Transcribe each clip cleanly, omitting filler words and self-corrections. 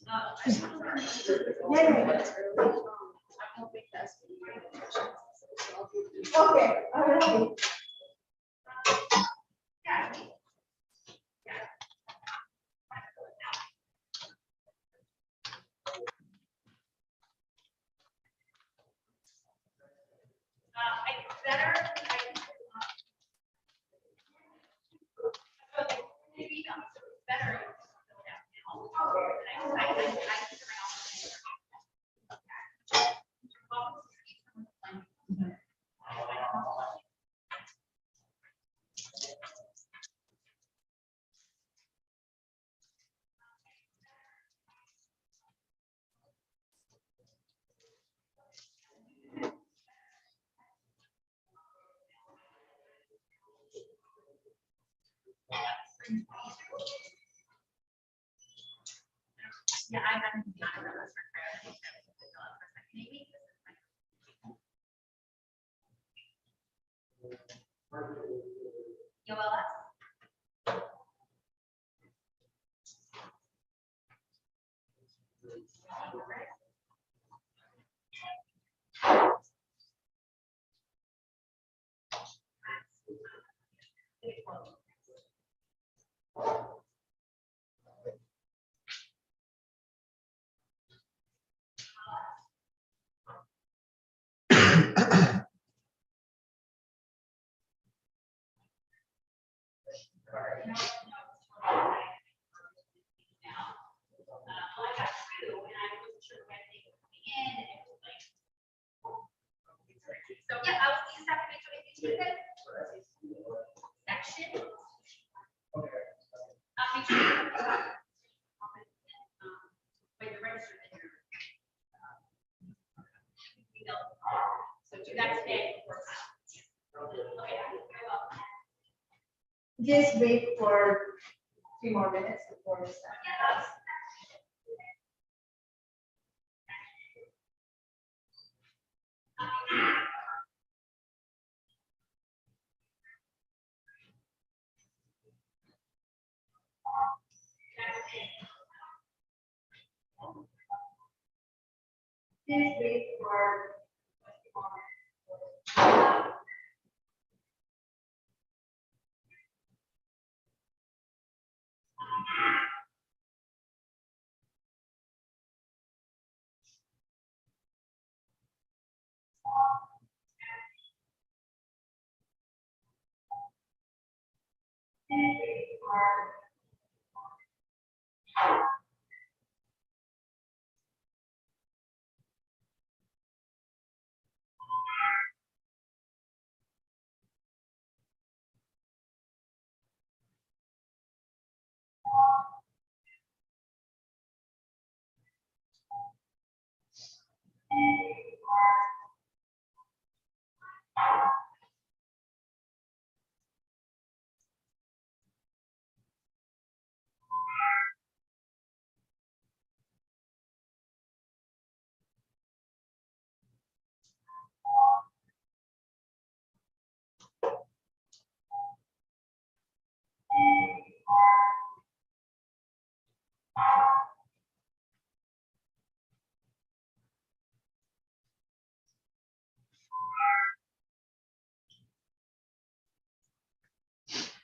Yeah. Okay. All right. Yeah, I haven't done this for Yoella? So yeah, I was just having to make sure section. Make sure when you're registered that you're. So do that today before. Okay, very well. Just wait for 3 more minutes before we start. Yeah. Please wait for.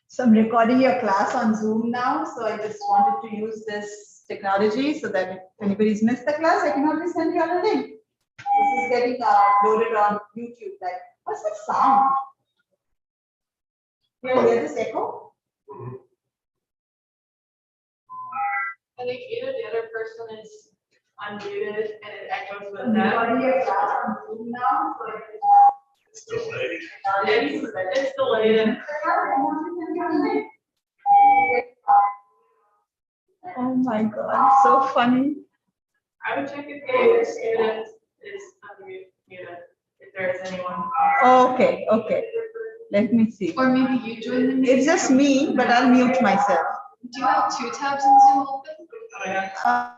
So I'm recording your class on Zoom now, so I just wanted to use this technology so that if anybody's missed the class, I can always send you a link. This is getting loaded on YouTube. Like, what's that sound? You hear this echo? I think either the other person is unmuted and it echoes I'm with that. recording your class on Zoom now, so I can. It's delayed. It's delayed and Oh my God, so funny. I would check if the student is unmuted, if there is anyone. Okay, okay. Let me see. Or maybe you join the meeting. It's just me, but I'll mute myself. Do you have 2 tabs in Zoom open? Oh, yeah.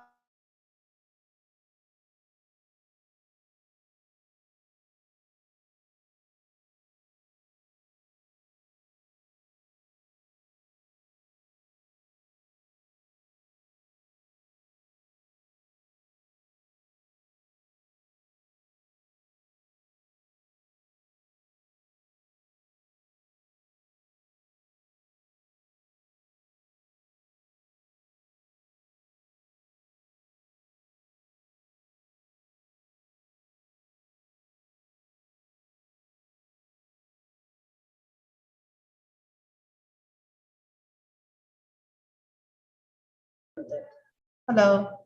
Hello.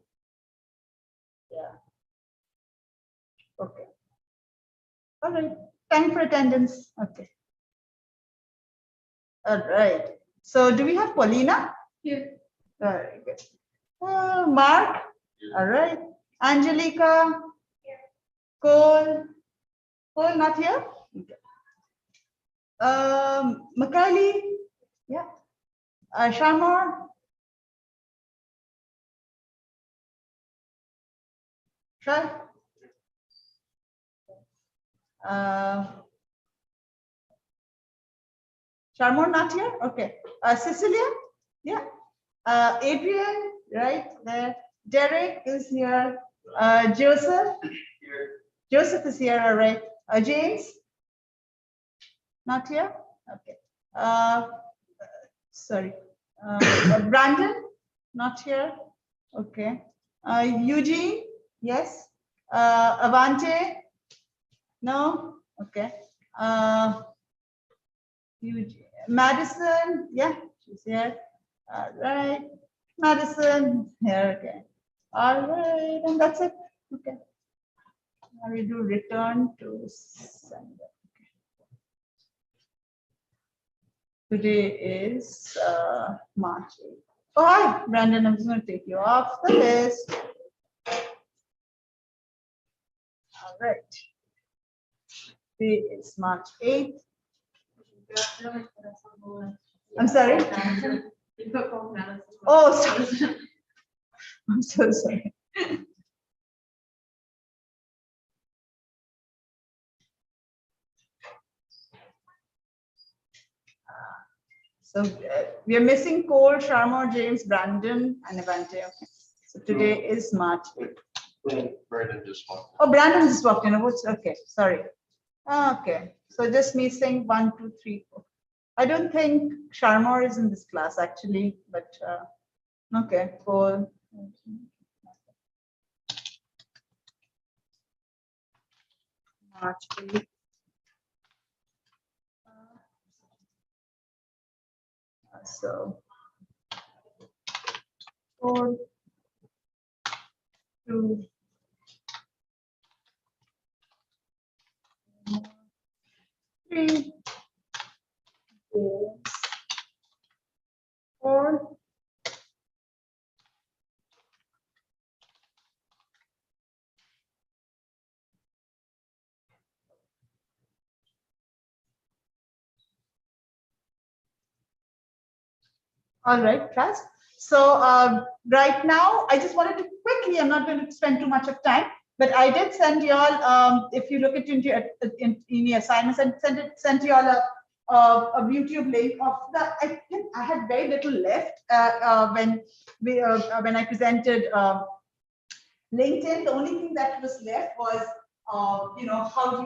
Yeah. Okay. All right. Time for attendance. Okay. All right. So do we have Paulina? Here. Very good. Mark? All right. Angelica? Cole? Cole not here? Okay. Macaulay? Yeah. Shamor? Try. Sharmor not here? Okay. Cecilia? Yeah. Adrian, right there. Derek is here. Joseph? Joseph is here, all right. James? Not here? Okay. Sorry. Brandon? Not here? Okay. Eugene? Yes. Avante? No? Okay. Eugene. Madison? Yeah, she's here. All right. Madison, here, okay. All right, and that's it. Okay. Now we do return to sender. Today is March 8th. Oh, hi, Brandon. I'm just going to take you off the list. All right. Today is March 8th. I'm sorry. Oh, sorry. I'm so sorry. So we are missing Cole, Sharma, James, Brandon, and Avante. Okay. So today is March 8th. Brandon just walked. Oh, Brandon just walked in. Okay, sorry. Okay, so just missing 1, 2, 3, 4. I don't think Sharma is in this class actually, but okay, Cole. March 8th. So 4, 2, 3, 4. All right, class. So right now, I just wanted to quickly, I'm not going to spend too much of time, but I did send you all, if you look at in your assignments, and sent you all a YouTube link of the, I think I had very little left when I presented LinkedIn. The only thing that was left was, how do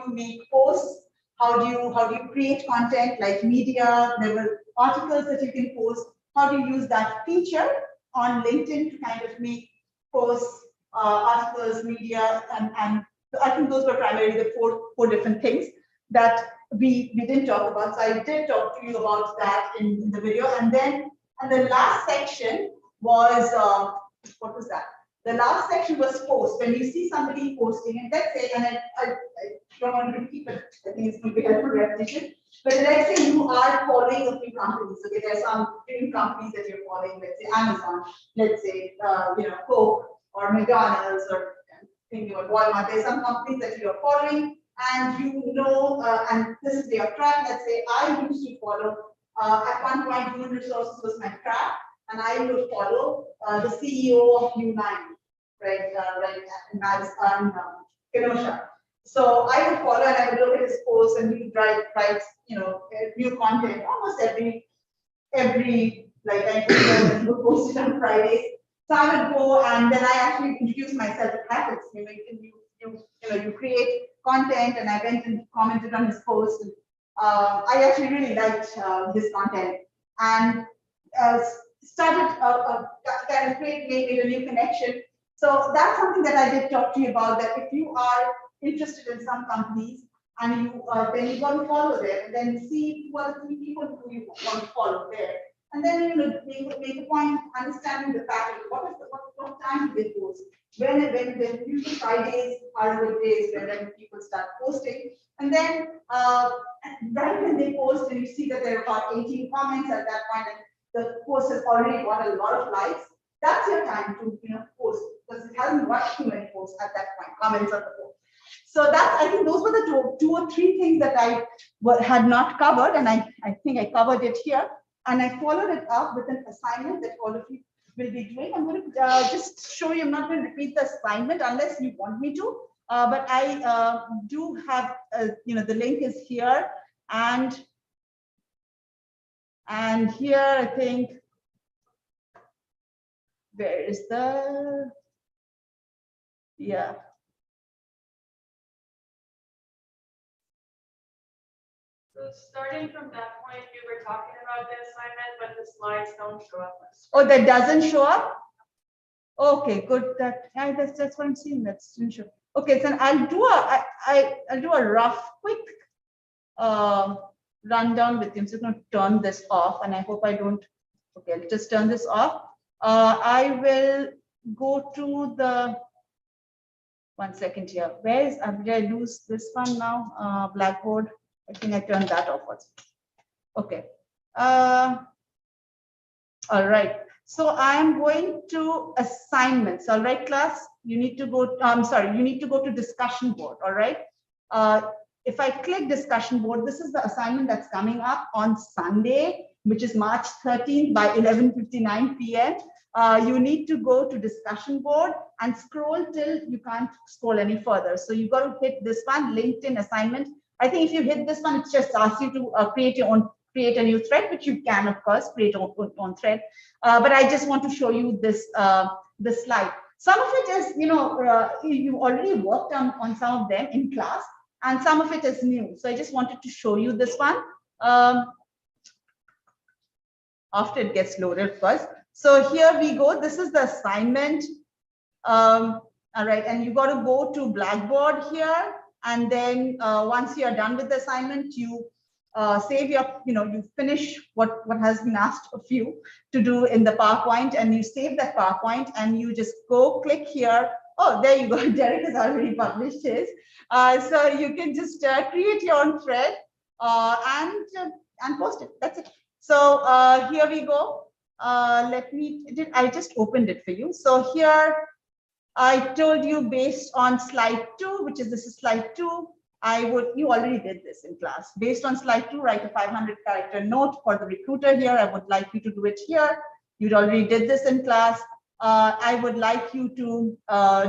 you make posts? How do you create content like media? There were articles that you can post. How do you use that feature on LinkedIn to kind of make posts, articles, media, and I think those were primarily the four different things that we didn't talk about. So I did talk to you about that in the video, and the last section was what was that? The last section was post. When you see somebody posting, and let's say, and I don't want to repeat, but I think it's going to be helpful repetition. But let's say you are following a few companies. Okay, there's some dream companies that you're following. Let's say Amazon. Let's say Coke or McDonald's or thinking about Walmart. There's some companies that you are following, and and this is their track. Let's say I used to follow. At one point, human resources was my track, and I would follow the CEO of U9, right, in Madison, Kenosha. So I would follow and I would look at his posts, and he would write new content almost every like I would post it on Fridays. So I would go and then I actually introduced myself. It happens, you create content, and I went and commented on his post. And, I actually really liked his content and started kind of made a new connection. So that's something that I did talk to you about, that if you are interested in some companies and you then you want to follow them, and then see who are the people who you want to follow there. And then make a point understanding the pattern. What time do they post? When usually Fridays are good days when people start posting. And then right when they post and you see that there are about 18 comments at that point and the post has already got a lot of likes, that's your time to post, because it hasn't got too many posts at that point, comments on the post. So I think those were the two or three things that I had not covered, and I think I covered it here. And I followed it up with an assignment that all of you will be doing. I'm going to just show you. I'm not going to repeat the assignment unless you want me to. But I do have, the link is here, and here I think where is the So starting from that point, you were talking about the assignment, but the slides don't show up. Oh, that doesn't show up? Okay, good. That's what I'm seeing. That's sure. Okay, so I'll do a rough, quick rundown with you. I'm just going to turn this off, and I hope I don't. Okay, I'll just turn this off. I will go to the 1 second here. Where is? Did I lose this one now? Blackboard. I think I turned that off also. Okay. All right. So I am going to assignments. All right, class. You need to go. I'm sorry. You need to go to discussion board. All right. If I click discussion board, this is the assignment that's coming up on Sunday, which is March 13th by 11:59 p.m. You need to go to discussion board and scroll till you can't scroll any further. So you got to hit this one, LinkedIn assignment. I think if you hit this one, it just asks you to create a new thread, which you can, of course, create your own thread. But I just want to show you this slide. Some of it is, you already worked on some of them in class, and some of it is new. So I just wanted to show you this one after it gets loaded, of course. So here we go. This is the assignment. All right, and you got to go to Blackboard here. And then once you are done with the assignment, you save your, you finish what has been asked of you to do in the PowerPoint, and you save that PowerPoint, and you just go click here. Oh, there you go. Derek has already published his. So you can just create your own thread and post it. That's it. So here we go. I just opened it for you. So here, I told you based on slide 2, which is this is slide 2, you already did this in class. Based on slide 2, write a 500 character note for the recruiter here. I would like you to do it here. You already did this in class. I would like you to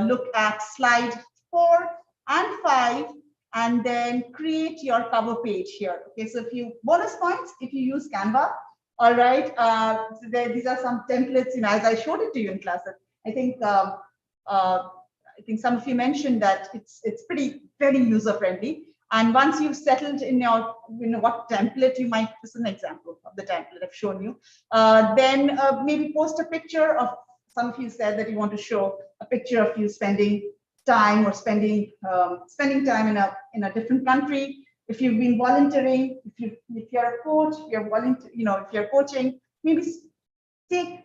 look at slide 4 and 5 and then create your cover page here. Okay, so bonus points if you use Canva. All right, so these are some templates, as I showed it to you in class. I think some of you mentioned that it's very user friendly. And once you've settled in your, what template you might, this is an example of the template I've shown you, then maybe post a picture of, some of you said that you want to show a picture of you spending time or spending time in a different country. If you've been volunteering, if you're a coach, if you're coaching, maybe take,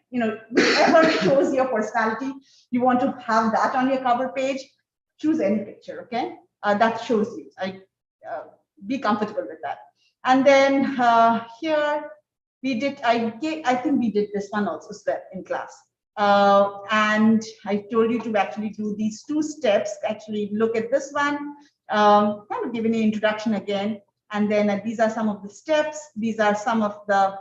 whichever shows your personality, you want to have that on your cover page, choose any picture, okay? That shows you. Be comfortable with that. And then here we did, I think we did this one also in class. And I told you to actually do these 2 steps, actually look at this one, kind of giving an introduction again. And then these are some of the steps. These are some of the,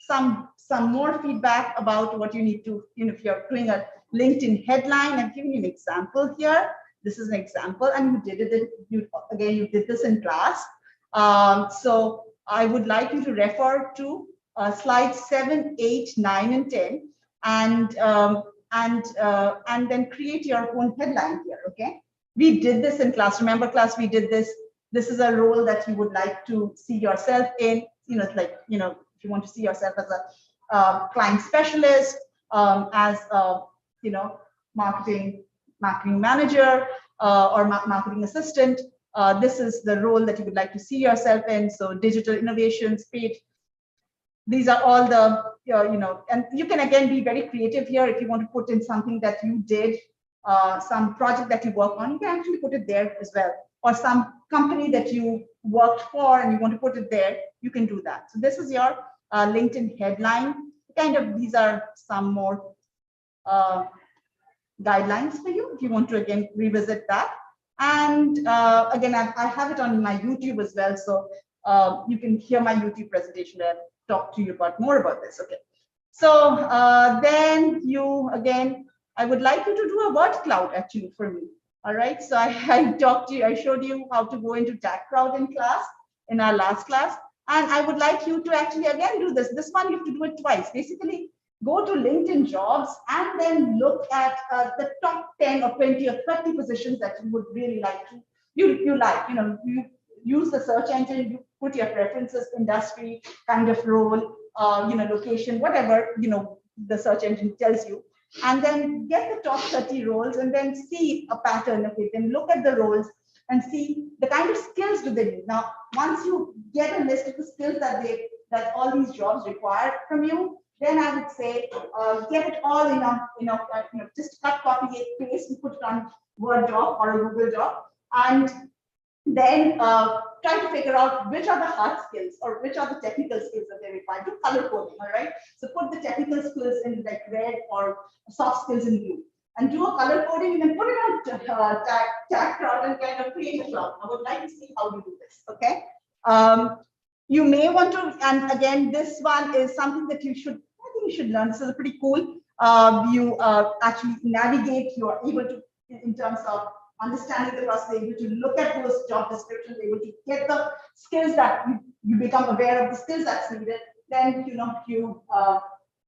some more feedback about what you need to, if you're doing a LinkedIn headline. I'm giving you an example here. This is an example, and you did it. You did this in class. So I would like you to refer to slides 7, 8, 9, and 10, and then create your own headline here. Okay, we did this in class. Remember, class, we did this. This is a role that you would like to see yourself in. It's like, if you want to see yourself as a client specialist, as a, marketing manager or marketing assistant, this is the role that you would like to see yourself in. So digital innovations, paid these are all the, and you can again be very creative here. If you want to put in something that you did, some project that you work on, you can actually put it there as well. Or some company that you worked for and you want to put it there, you can do that. So this is your LinkedIn headline. Kind of, these are some more guidelines for you if you want to again revisit that. And again, I have it on my YouTube as well, so you can hear my YouTube presentation and talk to you about more about this. Okay, so then you again, I would like you to do a word cloud actually for me. All right, so I talked to you, I showed you how to go into tag crowd in class, in our last class, and I would like you to actually again do this. This one you have to do it twice. Basically, go to LinkedIn Jobs and then look at the top 10 or 20 or 30 positions that you would really like to, you like, you use the search engine, you put your preferences, industry, kind of role, location, whatever, the search engine tells you. And then get the top 30 roles and then see a pattern. Okay, then look at the roles and see the kind of skills do they need. Now, once you get a list of the skills that all these jobs require from you, then I would say get it all in a, just cut, copy, paste, and put it on Word doc or a Google doc, and then try to figure out which are the hard skills or which are the technical skills that they require. Do color coding, all right? So put the technical skills in like red or soft skills in blue, and do a color coding and then put it on tag crowd and kind of create a cloud. I would like to see how you do this, okay? You may want to, and again, this one is something that you should learn. This is pretty cool. You actually navigate, you are able to, in terms of understanding the process, able to look at those job descriptions, able to get the skills that you become aware of the skills that's needed. Then, you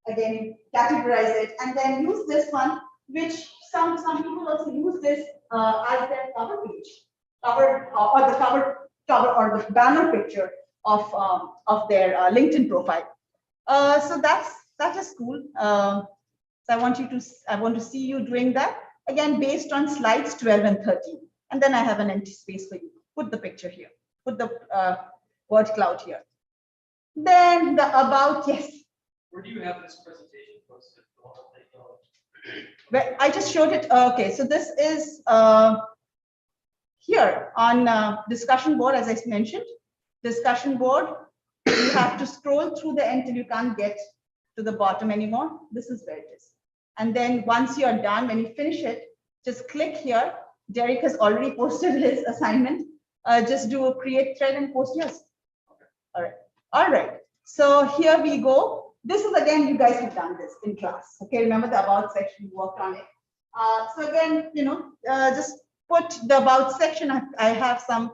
again, categorize it and then use this one, which some people also use this as their cover page, or the cover or the banner picture of their LinkedIn profile. So that is cool. So I want to see you doing that again based on slides 12 and 13. And then I have an empty space for you. Put the picture here. Put the word cloud here. Then the about, yes. Where do you have this presentation posted? Well, I just showed it. Okay, so this is here on discussion board, as I mentioned. Discussion board. You have to scroll through the end till you can't get to the bottom anymore. This is where it is. And then once you're done, when you finish it, just click here. Derek has already posted his assignment. Just do a create thread and post yours. All right. All right. So here we go. This is again, you guys have done this in class. Okay, remember the about section, you worked on it. So again, just put the about section. I have some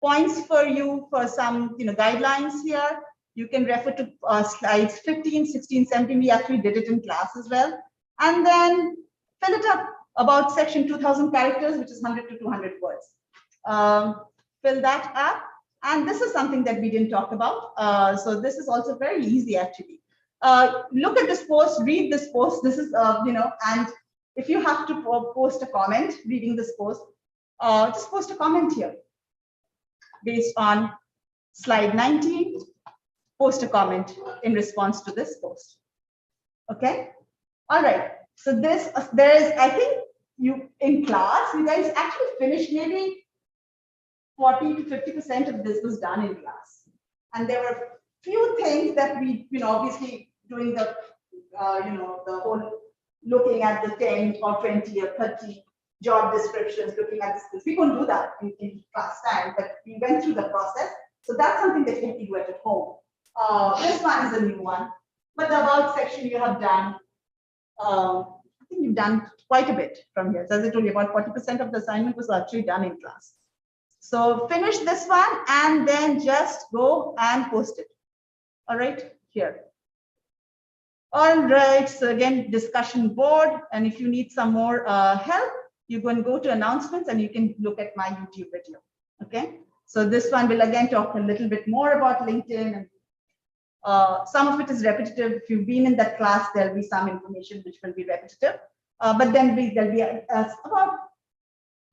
points for you for some guidelines here. You can refer to slides 15, 16, 17. We actually did it in class as well. And then fill it up about section 2000 characters, which is 100 to 200 words. Fill that up. And this is something that we didn't talk about. So this is also very easy actually. Look at this post, read this post. This is, and if you have to post a comment reading this post, just post a comment here. Based on slide 19, post a comment in response to this post. Okay. All right. So I think you in class, you guys actually finished maybe 40 to 50% of this was done in class. And there were few things that we, obviously doing the, the whole looking at the 10 or 20 or 30 job descriptions, looking at this. We couldn't do that in class time, but we went through the process. So that's something that you have to do at home. This one is a new one, but the about section you have done. I think you've done quite a bit from here. So as I told you, about 40% of the assignment was actually done in class. So finish this one and then just go and post it. All right, here. All right, so again, discussion board. And if you need some more help, you can go to announcements and you can look at my YouTube video. Okay, so this one will again talk a little bit more about LinkedIn. And some of it is repetitive. If you've been in that class, there'll be some information which will be repetitive. But then there'll be about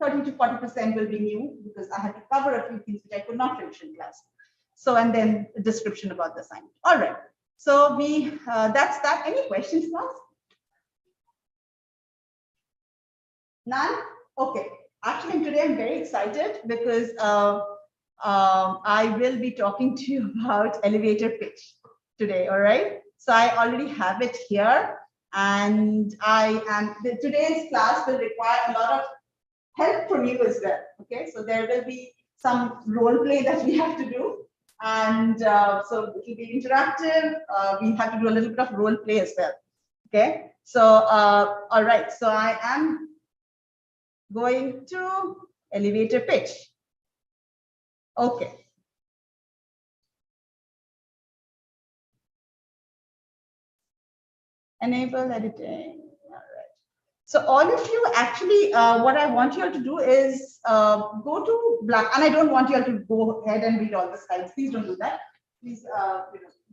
30 to 40% will be new because I had to cover a few things which I could not finish in class. So, and then a description about the assignment. All right. So that's that. Any questions, class? None? Okay. Actually, today I'm very excited because I will be talking to you about elevator pitch today, all right? So I already have it here, and today's class will require a lot of help from you as well, okay? So there will be some role play that we have to do, and so it will be interactive. We have to do a little bit of role play as well, okay? So, all right, so I am going to elevator pitch. Okay. Enable editing. All right. So all of you actually, what I want you all to do is go to Black, and I don't want you all to go ahead and read all the slides. Please don't do that. Please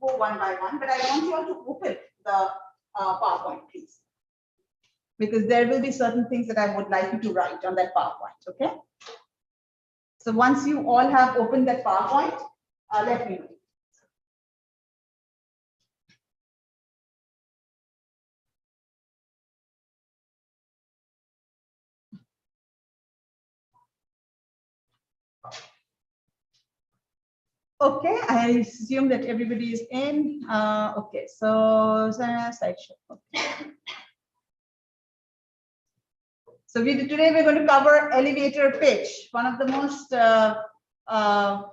go one by one, but I want you all to open the PowerPoint, please. Because there will be certain things that I would like you to write on that PowerPoint, okay? So once you all have opened that PowerPoint, let me know. Okay, I assume that everybody is in. Okay, so slideshow. Okay. So today we're going to cover elevator pitch, one of the most, I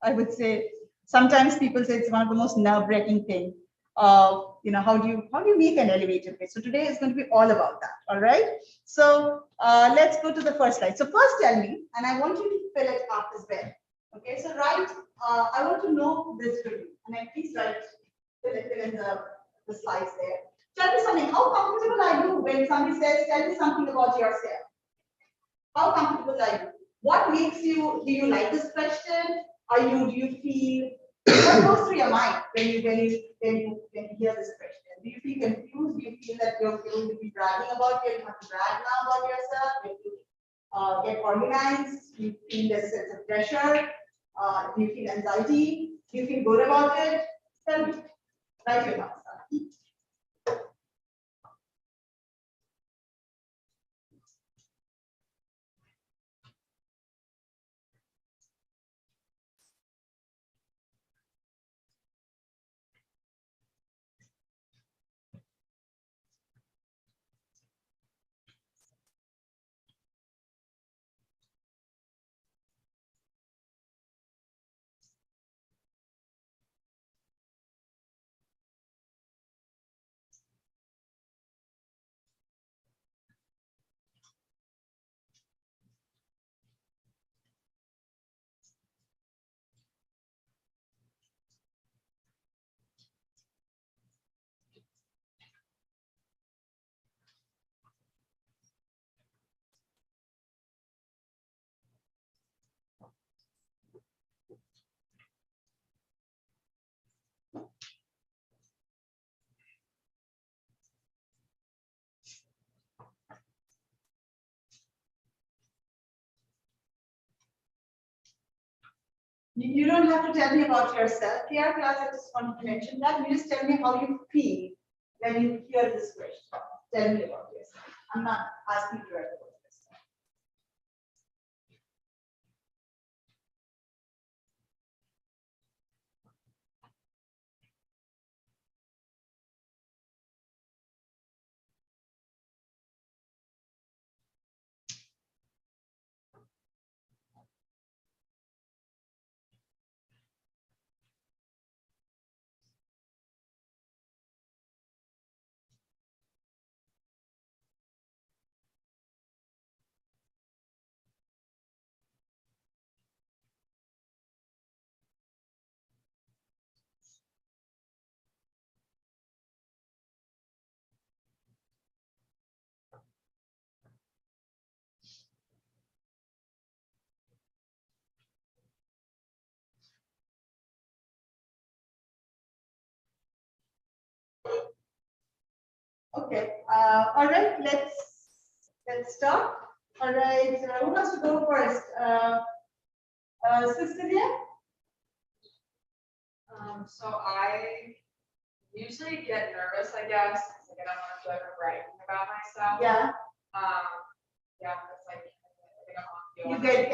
would say, sometimes people say it's one of the most nerve-wracking thing. How do you make an elevator pitch? So today is going to be all about that. All right. So let's go to the first slide. So first, tell me, and I want you to fill it up as well. Okay. So write. I want to know this review, and then please write fill in the slides there. Tell me something. How comfortable are you when somebody says, "Tell me something about yourself"? How comfortable are you? What makes you? Do you like this question? Do you feel? What goes through your mind when you hear this question? Do you feel confused? Do you feel that you're going to be bragging about it? You have to brag now about yourself? Do you get organized? Do you feel there's a sense of pressure? Do you feel anxiety? Do you feel good about it? Tell me. Write your thoughts. You don't have to tell me about yourself here, class. I just wanted to mention that. You just tell me how you feel when you hear this question. Tell me about yourself. I'm not asking you to write about yourself. Okay. All right. Let's start. All right. Who wants to go first? Cecilia. So I usually get nervous, I guess, 'cause, like I don't want to feel like I'm bragging about myself. Yeah, Yeah, it's like, I think I'm you on get,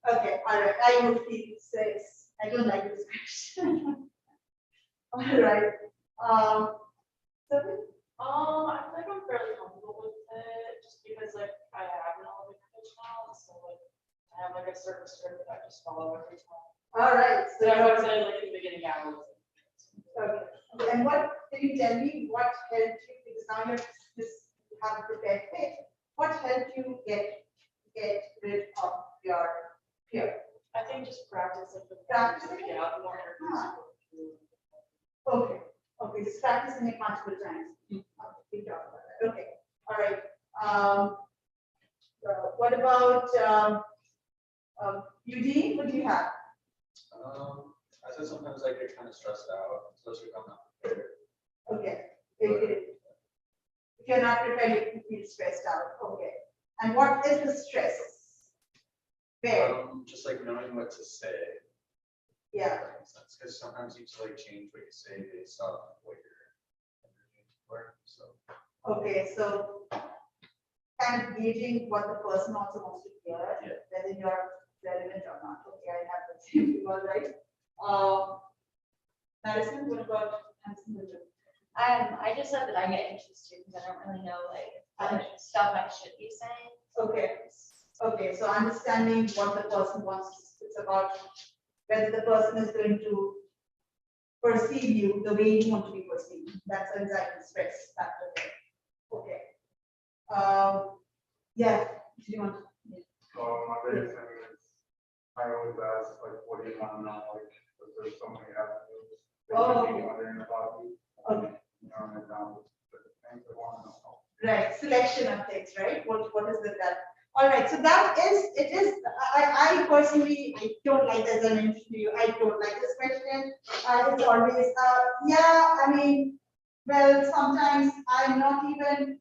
okay, all right, I would feel says, I don't like this question. All right, so, I feel like I'm fairly comfortable with it, just because like I have an elevator pitch now, so like I have like a certain script that I just follow every time. all right, So I would so, say like in the beginning hours. okay, and what, can you tell me what helped you, because now you have a prepared pitch, what helped you get rid of your fear? I think just practice like the Practicing? get out the more interviews. Okay, okay, just practicing it multiple times. Okay, we talked about that. Okay, all right. What about Eugene? What do you have? I said sometimes I get kind of stressed out, especially if I'm not prepared. Okay, if you're not prepared, you feel stressed out. Okay, and what is the stress? Where? Just like knowing what to say. Yeah. Because sometimes you just like change what you say based off what you're interviewing for. So. Okay, so kind of gauging what the person also wants to hear, Yeah. whether you're relevant or not. Okay, I have the same thing, all right. Madison, what about Hanson? I just said that I get anxious too because I don't really know like what stuff I should be saying. Okay, okay, so understanding what the person wants, it's about whether the person is going to perceive you the way you want to be perceived. That's anxiety stress factor there. Okay. Yeah, do you want? My biggest thing is, I always ask, like, what do you want to know, like, if there's so many avenues. that Oh. you can be wondering about you, Okay, narrowing it down to the things I want to know. right, selection of things, right? What is it that? All right, so that is, it is, I personally, I don't like, as I mentioned to you, I don't like this question. It's always, yeah, I mean, well, sometimes I'm not even,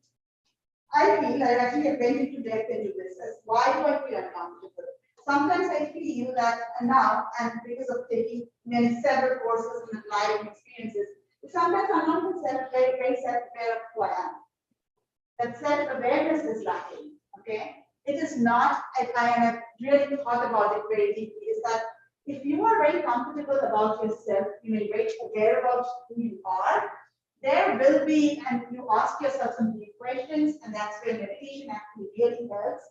I feel, I actually have went into depth into this, as why do I feel uncomfortable? Sometimes I feel that now, and because of taking many several courses and life experiences, sometimes I'm not even very self-aware of who I am. That self-awareness is lacking, okay? It is not, I have really thought about it very deeply, is that if you are very comfortable about yourself, you may be very aware about who you are, there will be, and you ask yourself some deep questions, and that's where meditation actually really helps.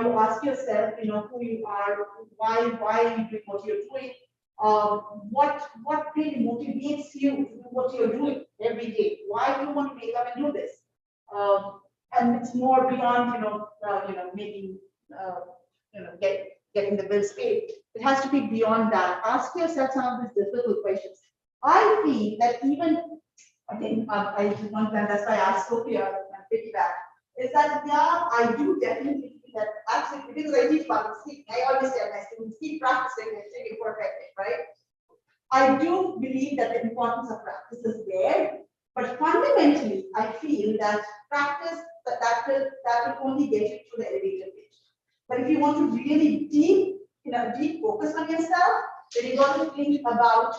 You ask yourself, you know, who you are, why are you doing what you're doing, what really motivates you to do what you're doing every day? Why do you want to wake up and do this? And it's more beyond, making, getting the bills paid. It has to be beyond that. Ask yourself some of these difficult questions. I feel that even, again, I did not plan, that's why I asked Sophia and piggyback, is that, yeah, I do definitely feel that absolutely, because I teach public speaking, I always tell my students, keep practicing until you perfect it, right? I do believe that the importance of practice is there, but fundamentally, I feel that practice, that will only get you to the elevator pitch. But if you want to really deep focus on yourself, then you got to think about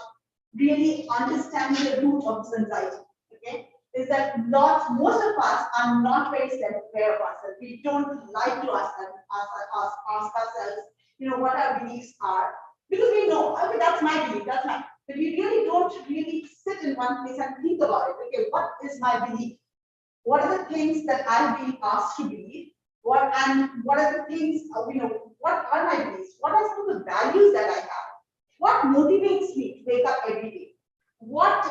really understanding the root of this anxiety. Okay, is that most of us are not very self-aware of ourselves. We don't like to ask ourselves, what our beliefs are, because we know, okay, that's my belief, that's my. But we really don't really sit in one place and think about it. Okay, what is my belief? What are the things that I've been asked to believe? What are the things, what are my beliefs? What are some of the values that I have? What motivates me to wake up every day? What,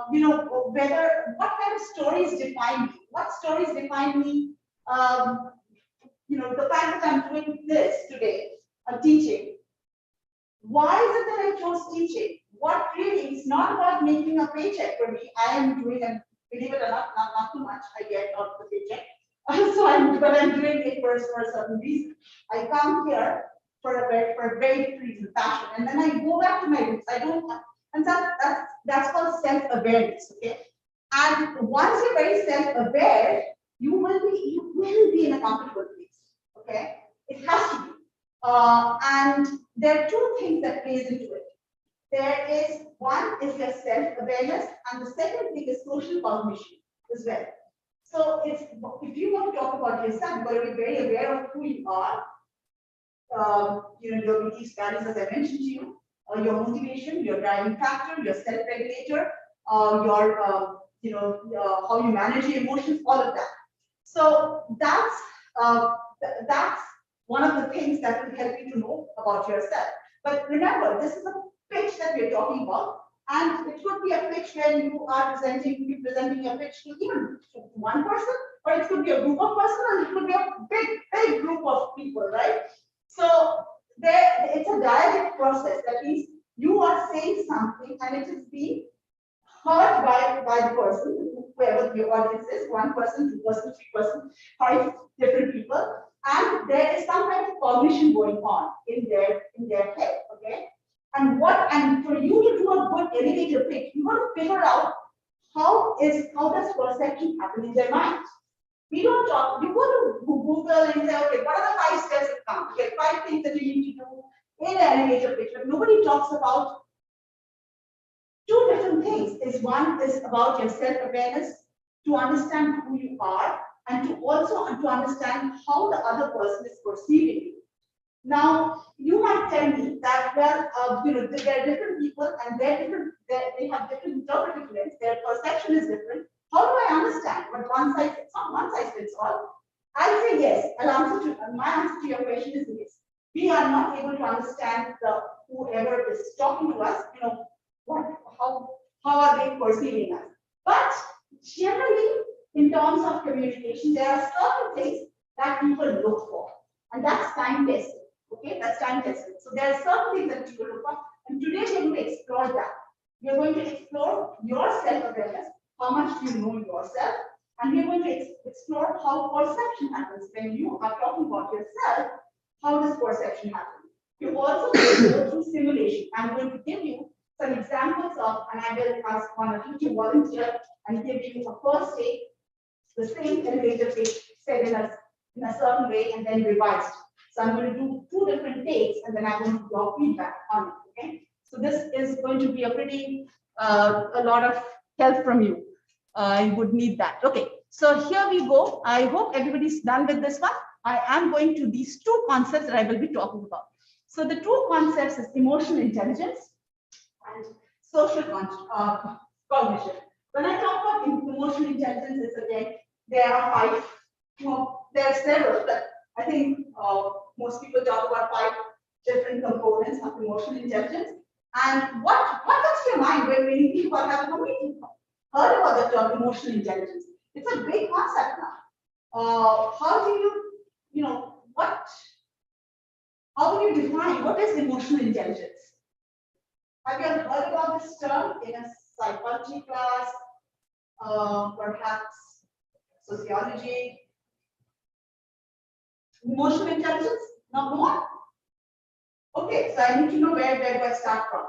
what kind of stories define me? What stories define me? The fact that I'm doing this today, teaching. Why is it that I chose teaching? What really is not about making a paycheck for me. I am doing, and believe it or not too much I get out of the paycheck. So I'm doing it for a certain reason. I come here for a very different reason, passion, and then I go back to my roots. I don't, and that's called self-awareness. Okay, and once you're very self-aware, you will be in a comfortable place. Okay, it has to be. And there are two things that plays into it. there is one is your self-awareness, and the second thing is social cognition as well. So it's, if you want to talk about yourself, you've got to be very aware of who you are. Your beliefs, values, as I mentioned to you, your motivation, your driving factor, your self-regulator, how you manage your emotions, all of that. So that's one of the things that will help you to know about yourself. But remember, this is a pitch that we're talking about, and it could be a pitch where you are presenting a pitch to even one person, or it could be a group of persons, and it could be a big group of people, right? So it's a dialect process. That means you are saying something, and it is being heard by the person, whoever your audience is, one person, two person, three person, 5 different people, and there is some kind of cognition going on in their head, okay? And for you to do a good elevator pitch, you want to figure out how does perception happen in their mind. We don't talk, you go to Google and say, okay, what are the 5 steps that come? Okay, 5 things that you need to do in an elevator pitch, but nobody talks about 2 different things. One is about your self-awareness, to understand who you are, and to understand how the other person is perceiving you. Now, you might tell me that, well, there are different people, and they have different interpretive lens, their perception is different. How do I understand? But it's not one size fits all. I'll say yes. My answer to your question is yes. We are not able to understand whoever is talking to us, how are they perceiving us. But generally, in terms of communication, there are certain things that people look for, and that's time tested. Okay, that's time tested. So there are certain things that people look for, and today we're going to explore that. We're going to explore your self-awareness, how much do you know yourself, and we're going to explore how perception happens. When you are talking about yourself, how does perception happen? You also go through simulation. I'm going to give you some examples of, and I will ask one of you to volunteer and give you a first take, the same elevator pitch said in a certain way and then revised. So I'm going to do 2 different takes, and then I'm going to draw feedback on it. Okay. So this is going to be a pretty a lot of help from you. I would need that. Okay. So here we go. I hope everybody's done with this one. I am going to these 2 concepts that I will be talking about. So the 2 concepts is emotional intelligence and social cognition. When I talk about emotional intelligence, it's again, there are 5, there are several, but I think most people talk about 5 different components of emotional intelligence. And what comes to your mind when you think about having heard about the term emotional intelligence? It's a big concept now. How do how do you define what is emotional intelligence? Have you ever heard about this term in a psychology class, perhaps sociology? Emotional intelligence? Not more? Okay, so I need to know where do I start from?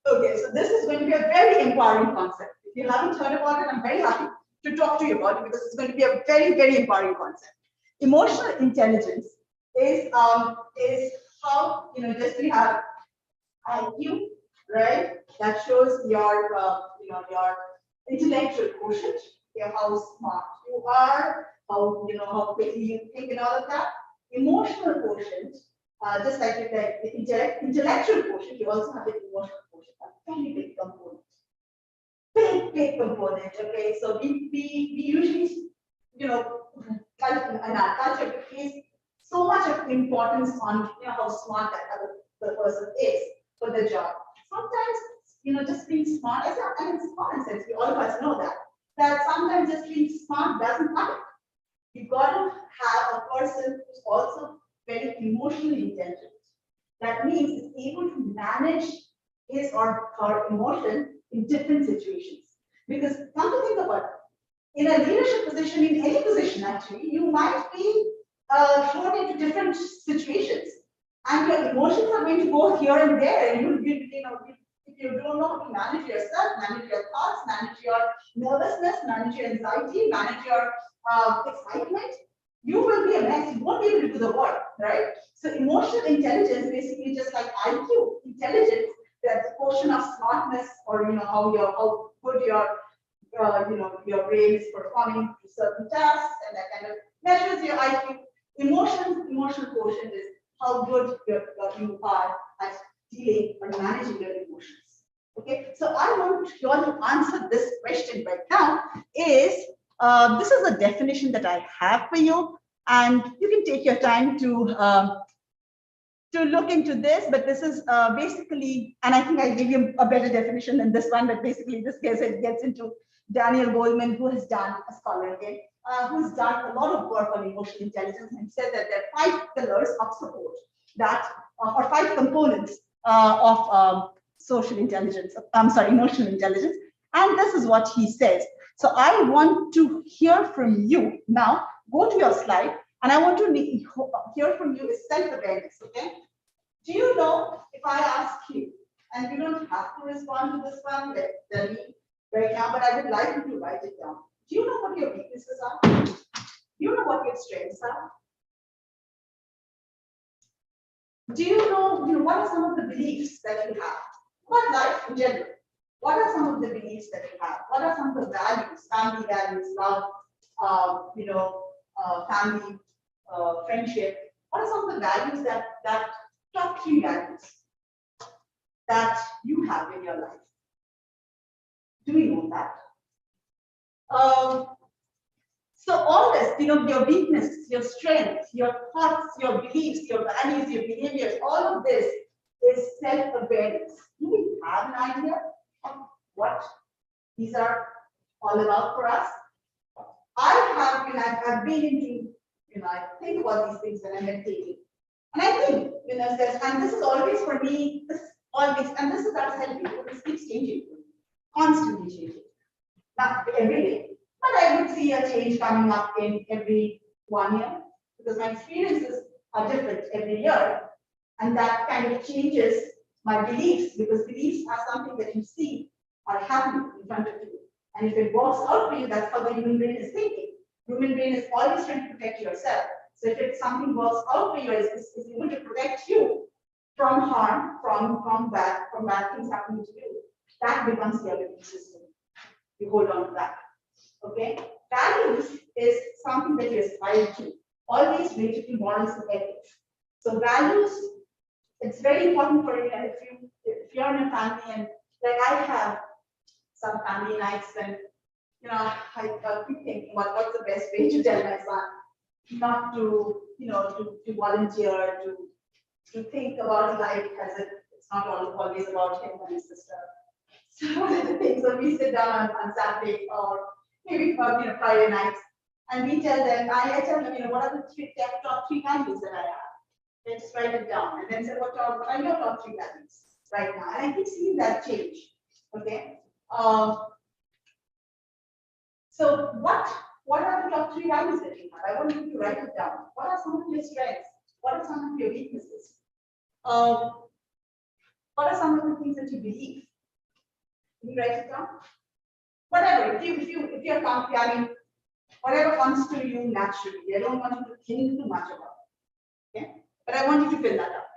Okay, so this is going to be a very empowering concept. If you haven't heard about it, I'm very happy to talk to you about it because it's going to be a very, very empowering concept. Emotional intelligence is how, just we have IQ, right? That shows your, your intellectual quotient, how smart you are, how quickly you think and all of that. Emotional quotient, just like the intellectual quotient, you also have the emotional quotient, a very big component. Big component, okay? So we usually, in our culture, we place so much of importance on, how smart the person is for the job. Sometimes, just being smart, it's common sense, we all of us know that sometimes just being smart doesn't cut it. You've got to have a person who's also very emotionally intelligent. That means is able to manage his or her emotion in different situations. Because come to think about it, in a leadership position, in any position actually, you might be thrown into different situations, and your emotions are going to go here and there. And if you don't know how to manage yourself, manage your thoughts, manage your nervousness, manage your anxiety, manage your excitement, you will be a mess. You won't be able to do the work, right? So emotional intelligence, basically just like IQ, intelligence, that's a portion of smartness, or how good your brain is performing to certain tasks, and that kind of measures your IQ. Emotional quotient is how good you are at dealing or managing your emotions. Okay, so I want you all to answer this question right now. This is a definition that I have for you, and you can take your time to look into this, but this is basically, and I think I give you a better definition than this one, but basically this gets into Daniel Goleman, who has done a scholar again, who's done a lot of work on emotional intelligence, and said that there are 5 pillars of support that, or 5 components of social intelligence, emotional intelligence. And this is what he says. So I want to hear from you now. Go to your slide, and I want to hear from you is self-awareness, okay? Do you know, if I ask you, and you don't have to respond to this one, tell me right now, but I would like you to write it down. Do you know what your weaknesses are? Do you know what your strengths are? Do you know, what are some of the beliefs that you have about life in general? What are some of the beliefs that you have? What are some of the values, family values, love, family, friendship? What are some of the values that top 3 values that you have in your life? Do you know that? So all this, your weaknesses, your strengths, your thoughts, your beliefs, your values, your behaviors, all of this is self-awareness. Do we have an idea of what these are all about for us? I've been into, I think about these things when I'm meditating. And I think, and this is always for me, and this is that's helping, because this keeps changing, constantly changing. Not every day, but I would see a change coming up in every 1 year, because my experiences are different every year. And that kind of changes my beliefs, because beliefs are something that you see are happening in front of you. And if it works out for you, that's how the human brain is thinking. Human brain is always trying to protect yourself. So if something works out for you, it's able to protect you from harm, from bad things happening to you, that becomes your belief system. You hold on to that. Okay? Values is something that you aspire to, always related to morals and ethics. So values, it's very important for you, and if you're in a family, and like I have some family nights when I keep thinking about what's the best way to tell my son not to to volunteer, to think about life as if it's not always about him and his sister. So one of the things, so we sit down on Saturday or maybe Friday nights, and we tell them, I tell them, what are the top 3 values that I have? They just write it down, and then say, what are your top 3 values right now? And I keep seeing that change. Okay. So what are the top 3 values that you have? I want you to write it down. What are some of your strengths? What are some of your weaknesses? What are some of the things that you believe? Can you write it down? Whatever, if you're comfy, I mean, whatever comes to you naturally. I don't want you to think too much about it. Okay? But I want you to fill that up.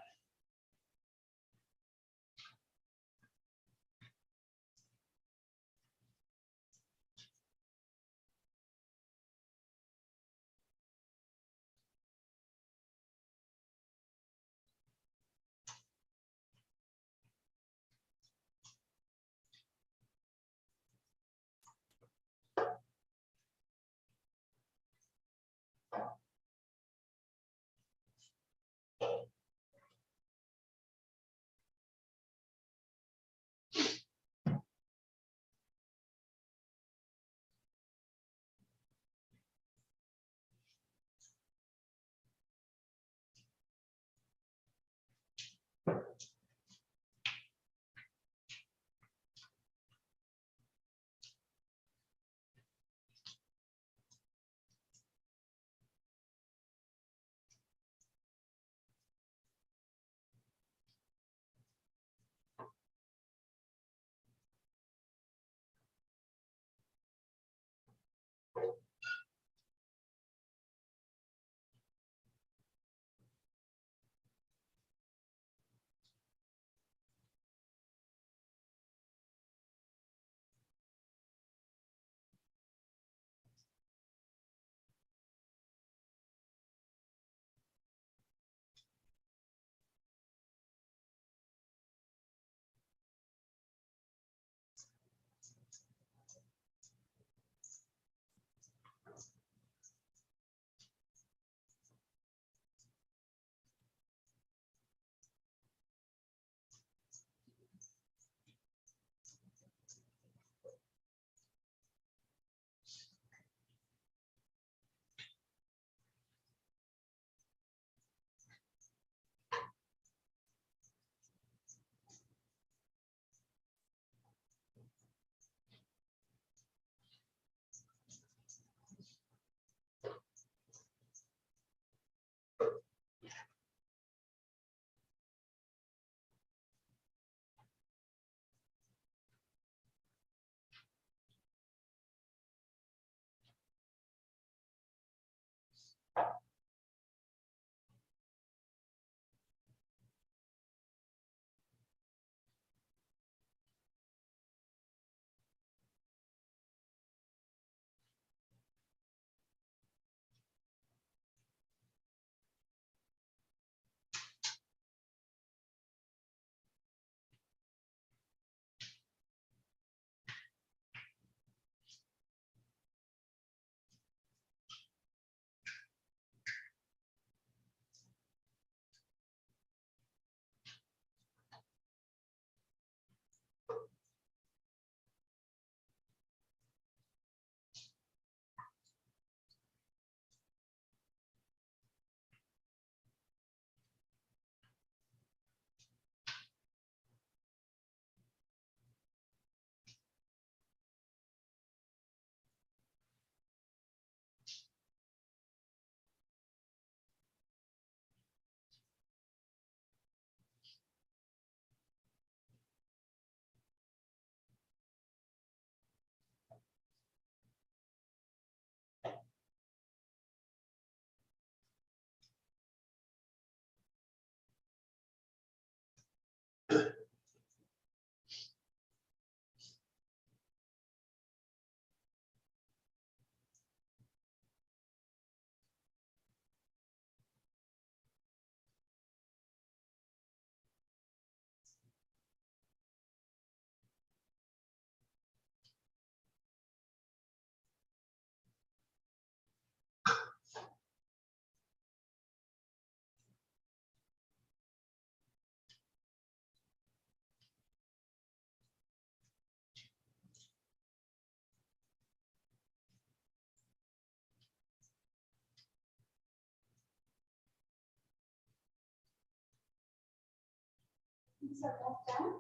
things are not done.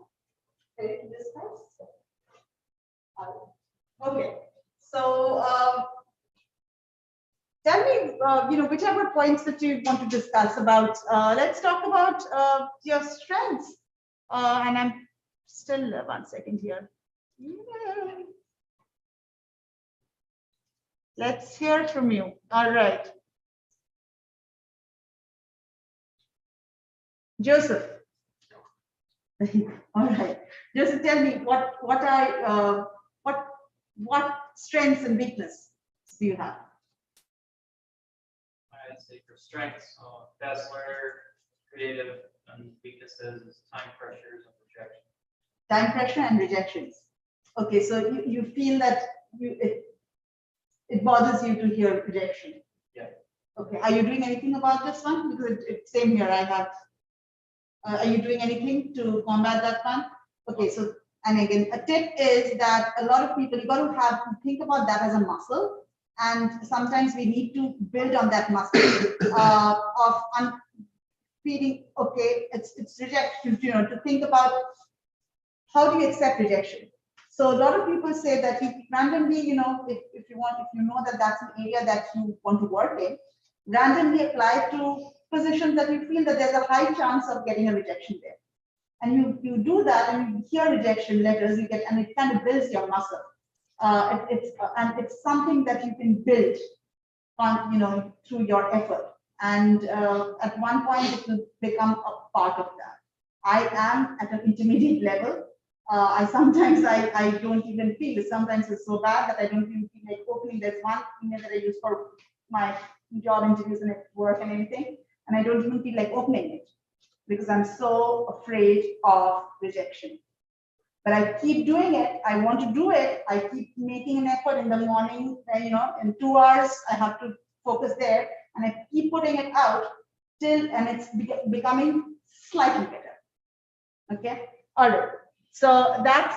Ready to discuss? Okay, so tell me, whichever points that you want to discuss about. Let's talk about your strengths. And I'm still 1 second here. Let's hear from you. All right. Joseph. All right. Joseph, tell me what strengths and weakness do you have? I'd say for strengths, fast learner, creative, and weaknesses is time pressures and rejection. Time pressure and rejections. Okay, so you feel that it bothers you to hear rejection. Yeah. Okay, are you doing anything about this one? Because it's same here. I have. Are you doing anything to combat that one? Okay, so and again, a tip is that a lot of people, you got to think about that as a muscle, and sometimes we need to build on that muscle of feeling okay. It's rejection. To think about how do you accept rejection. So a lot of people say that you randomly, if you know that that's an area that you want to work in, randomly apply to positions that you feel that there's a high chance of getting a rejection there. And you do that and you hear rejection letters, and it kind of builds your muscle. It's something that you can build on, through your effort. And at one point it will become a part of that. I am at an intermediate level. I don't even feel it. Sometimes it's so bad that I don't even feel like opening. There's one email that I use for my job interviews and work and everything, and I don't even feel like opening it because I'm so afraid of rejection. But I keep doing it. I want to do it. I keep making an effort in the morning. In 2 hours, I have to focus there, and I keep putting it out and it's becoming slightly better. Okay. All right. So that's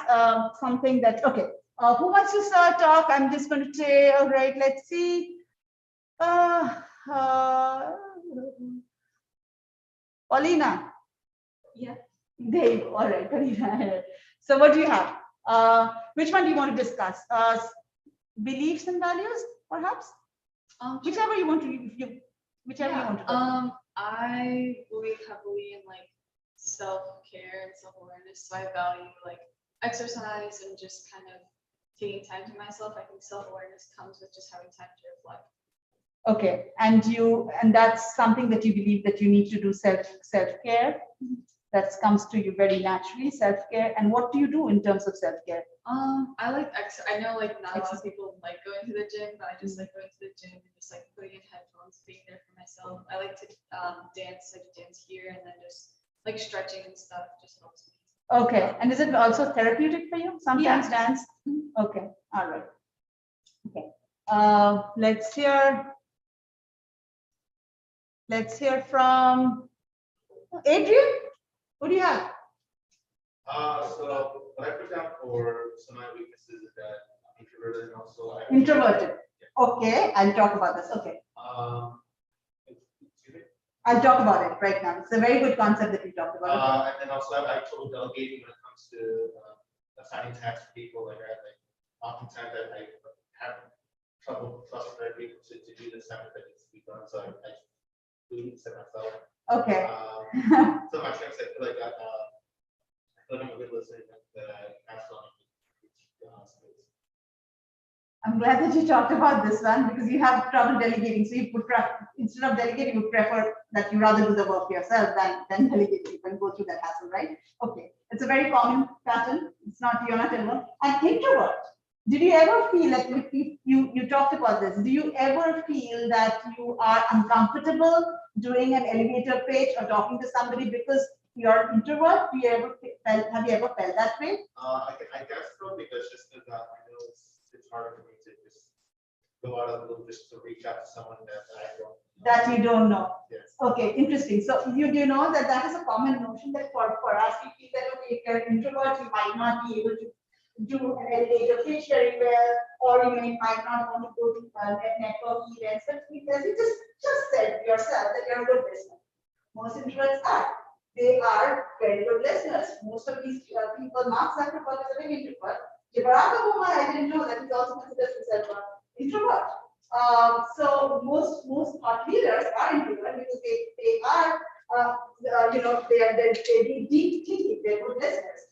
something that, okay. Who wants to start talk? I'm just going to say, all right, let's see. Paulina. Yeah. Dave. All right, Paulina. So what do you have? Which one do you want to discuss? Beliefs and values, perhaps? Whichever you want to, whichever you want to. I believe heavily in like self-care and self-awareness, so I value like exercise and just kind of taking time to myself. I think self-awareness comes with just having time to reflect. Okay, and that's something that you believe that you need to do self-care. That comes to you very naturally, self-care. And what do you do in terms of self-care? I like I know like not a lot of people like going to the gym, but I just like going to the gym and just like putting in headphones, being there for myself. I like to dance here and then just like stretching and stuff just helps me. Okay, and is it also therapeutic for you? Sometimes Yeah. dance? Okay, all right. Okay, let's hear from Adrian. What do you have? So what I put down for some of my weaknesses is that I'm introverted and also Introverted. Okay, I'll talk about this. Okay, excuse me? I'll talk about it right now. It's a very good concept that you talked about. And then also I trouble delegating when it comes to assigning tasks to people. Like oftentimes I have trouble trusting other people to do the assignment that needs to be done. So I do it myself. Okay. So my strengths, I feel like I feel like I'm a good listener that I pass on. I'm glad that you talked about this one because you have trouble delegating. So you instead of delegating, you prefer that you rather do the work yourself than delegate. You can go through that hassle, right? Okay, it's a very common pattern. You're not alone. An introvert. Did you ever feel like you talked about this? Do you ever feel that you are uncomfortable doing an elevator pitch or talking to somebody because you're an introvert? Have you ever felt that way? I guess so, because just because I know it's harder for me to just go out of the blue just to reach out to someone that I don't know. That you don't know. Yes. Okay, interesting. So you do know that is a common notion that for us, we feel that okay, if you're an introvert, you might not be able to do an elevator pitch very well, or you might not want to go to network events. But as you just said yourself that you're a good listener. Most introverts are. they are very good listeners. Most of these people, Mark Zuckerberg is a big introvert. Barack Obama, I didn't know that he also considers himself an introvert. So most thought leaders are introvert because they are they do deep thinking, they're good listeners.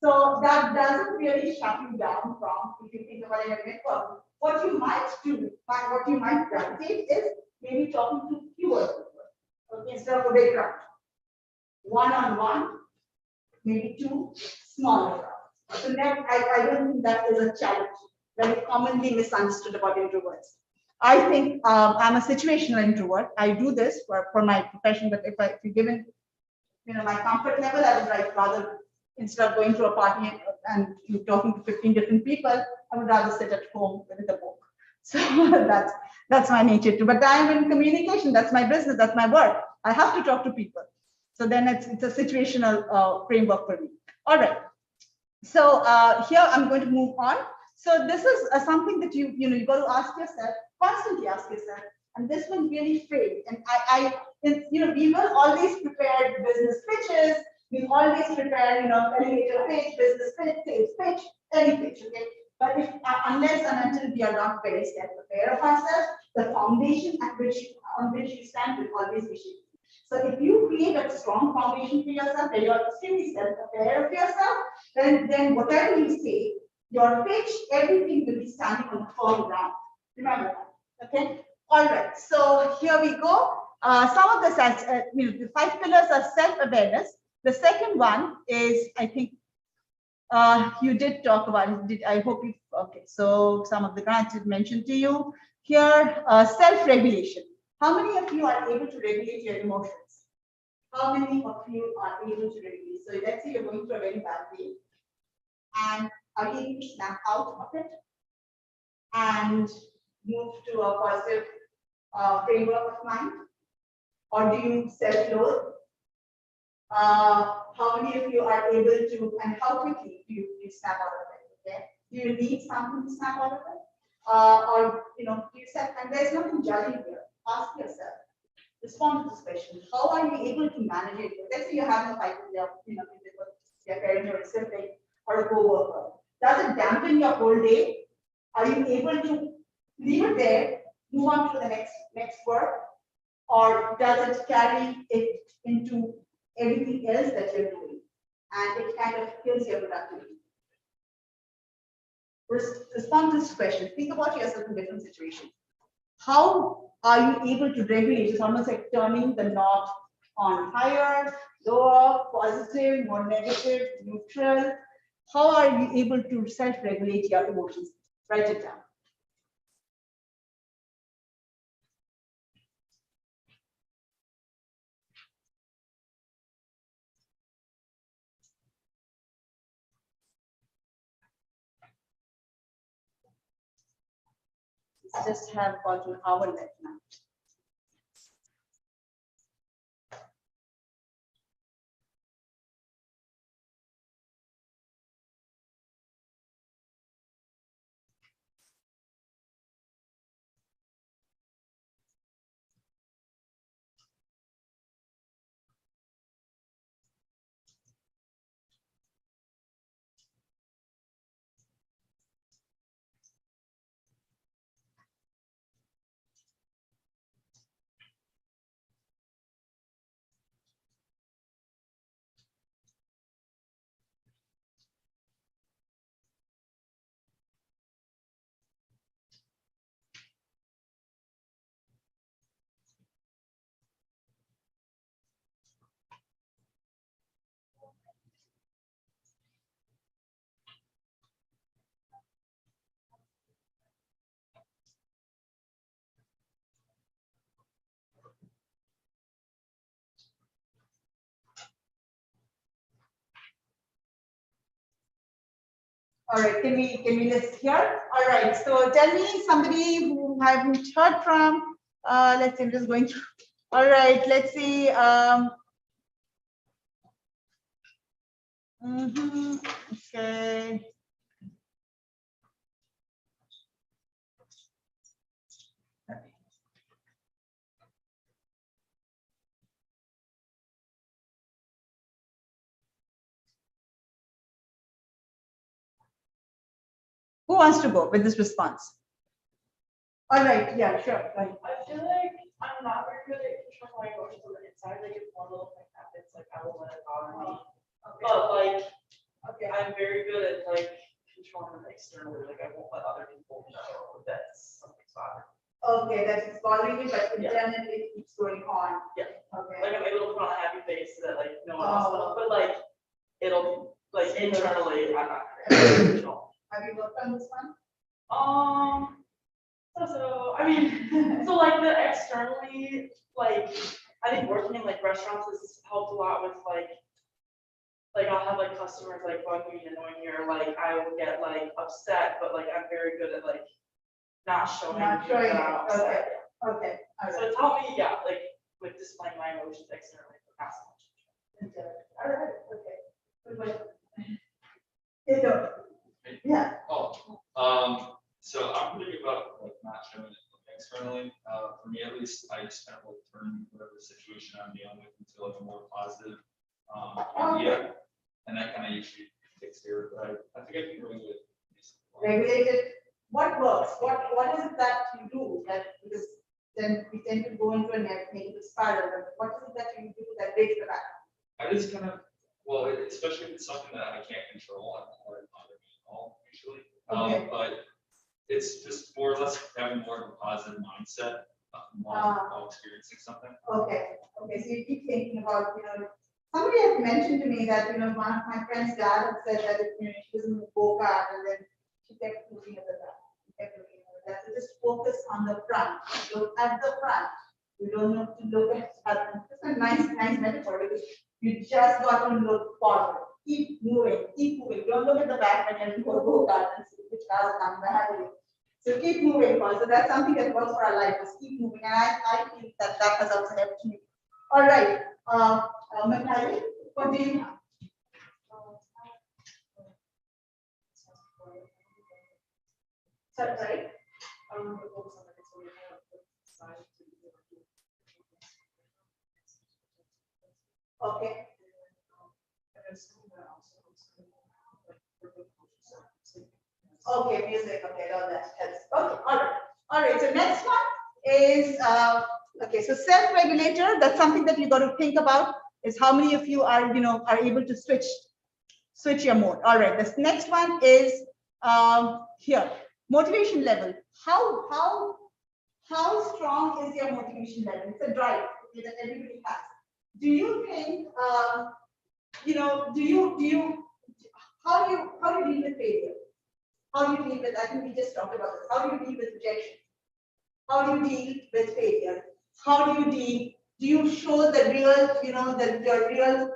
So that doesn't really shut you down from, if you think about it in a network. What you might do, what you might gravitate is maybe talking to fewer people instead of a big crowd. One-on-one, maybe two smaller crowds. So that I don't think that is a challenge, very commonly misunderstood about introverts. I think I'm a situational introvert. I do this for my profession, but if you're given, my comfort level, I would rather, instead of going to a party and you talking to 15 different people, I would rather sit at home with a book. So that's my nature too. But I am in communication. That's my business. That's my work. I have to talk to people. So then it's a situational framework for me. All right. So here I'm going to move on. So this is something that you got to ask yourself, constantly ask yourself, and this one really failed. And we will always prepare business pitches. We always prepare, elevator pitch, business pitch, sales pitch, any pitch, okay? But unless and until we are not very self-aware of ourselves, the foundation on which you stand will always be shaky. So if you create a strong foundation for yourself, where you're extremely self-aware of yourself, then whatever you say, your pitch, everything will be standing on firm ground. Remember that, okay? All right, so here we go. Some of the 5 pillars are self-awareness. The second one is, I think, you did talk about it. I hope you, okay. So some of the grants did mention to you here, self-regulation. How many of you are able to regulate your emotions? How many of you are able to regulate? So let's say you're going through a very bad day, and are you able to snap out of it and move to a positive framework of mind? Or do you self-loathe? How many of you are able to, and how quickly do you snap out of it? Okay, do you need something to snap out of it, or do you set? And there's nothing judging here. Ask yourself. Respond to this question. How are you able to manage it? Let's say you're having a fight with your parent or a sibling or a co-worker. Does it dampen your whole day? Are you able to leave it there, move on to the next work, or does it carry it into everything else that you're doing, and it kind of kills your productivity? Respond to this question. Think about yourself in different situations. How are you able to regulate? It's almost like turning the knob on higher, lower, positive, more negative, neutral. How are you able to self-regulate your emotions? Write it down. Just have about an hour left now. All right, can we list here? All right, so tell me somebody who I haven't heard from. Let's see, I'm just going through. All right, let's see. Okay. Who wants to go with this response? All right, yeah, sure. Right. I feel like I'm not very good at controlling my emotions on the inside, like if one little thing happens, like I will let it bother me. But like, Okay. I'm very good at like controlling them externally, like I won't let other people know that something's bothering me. Okay, that is bothering you, but Yeah. internally it keeps going on. Yeah. Okay. Like I'm able to put on a happy face so that like no one else will, but like it'll, like internally, I'm not very control. Have you worked on this one? So, I mean, so like the externally, like, I think working in like restaurants has helped a lot with like I'll have like customers like bug me and annoy me, or like I will get like upset, but like I'm very good at like not showing. Not showing that it, I'm upset. Okay, all So right. it's helped me, yeah, like with displaying my emotions externally, but not so much. All right, okay. Good way. Pedro. Yeah, So I'm pretty good about like not showing it externally. For me at least, I just kind of like turn whatever situation I'm dealing with into like a more positive idea, and that kind of usually takes care of it. I think I can really good. regulated. What works? What is it that you do that, because then we tend to go into a negative spiral, but what is it that you do that breaks the back? I just kind of, well, especially if it's something that I can't control, I'm not worried about it at all usually. Okay. But it's just more or less having more of a positive mindset while experiencing something. Okay, okay, so you keep thinking about, somebody has mentioned to me that, one of my friend's dad had said that, she was in the go-kart and then she kept looking at the back. She kept looking at the back. So just focus on the front, look at the front. You don't have to look at, it's a nice metaphor, because you just got to look forward. Keep moving, keep moving. Don't look at the back when you're in the go-kart and see which cars come behind you. So keep moving forward. So that's something that works for our life, is keep moving. And I feel that has also helped me. All right, Mathai, what do you have? Sorry. Okay. Okay, music, okay, all that helps. Okay, all right, so next one is, okay, so self-regulator, that's something that you got to think about, is how many of you are, are able to switch your mode. All right, this next one is here, motivation level. How strong is your motivation level? It's a drive, okay, that everybody has. Do you think, how do you deal with failure? How do you deal with, I think we just talked about this. How do you deal with rejection? How do you deal with failure? How do you show the real, your real,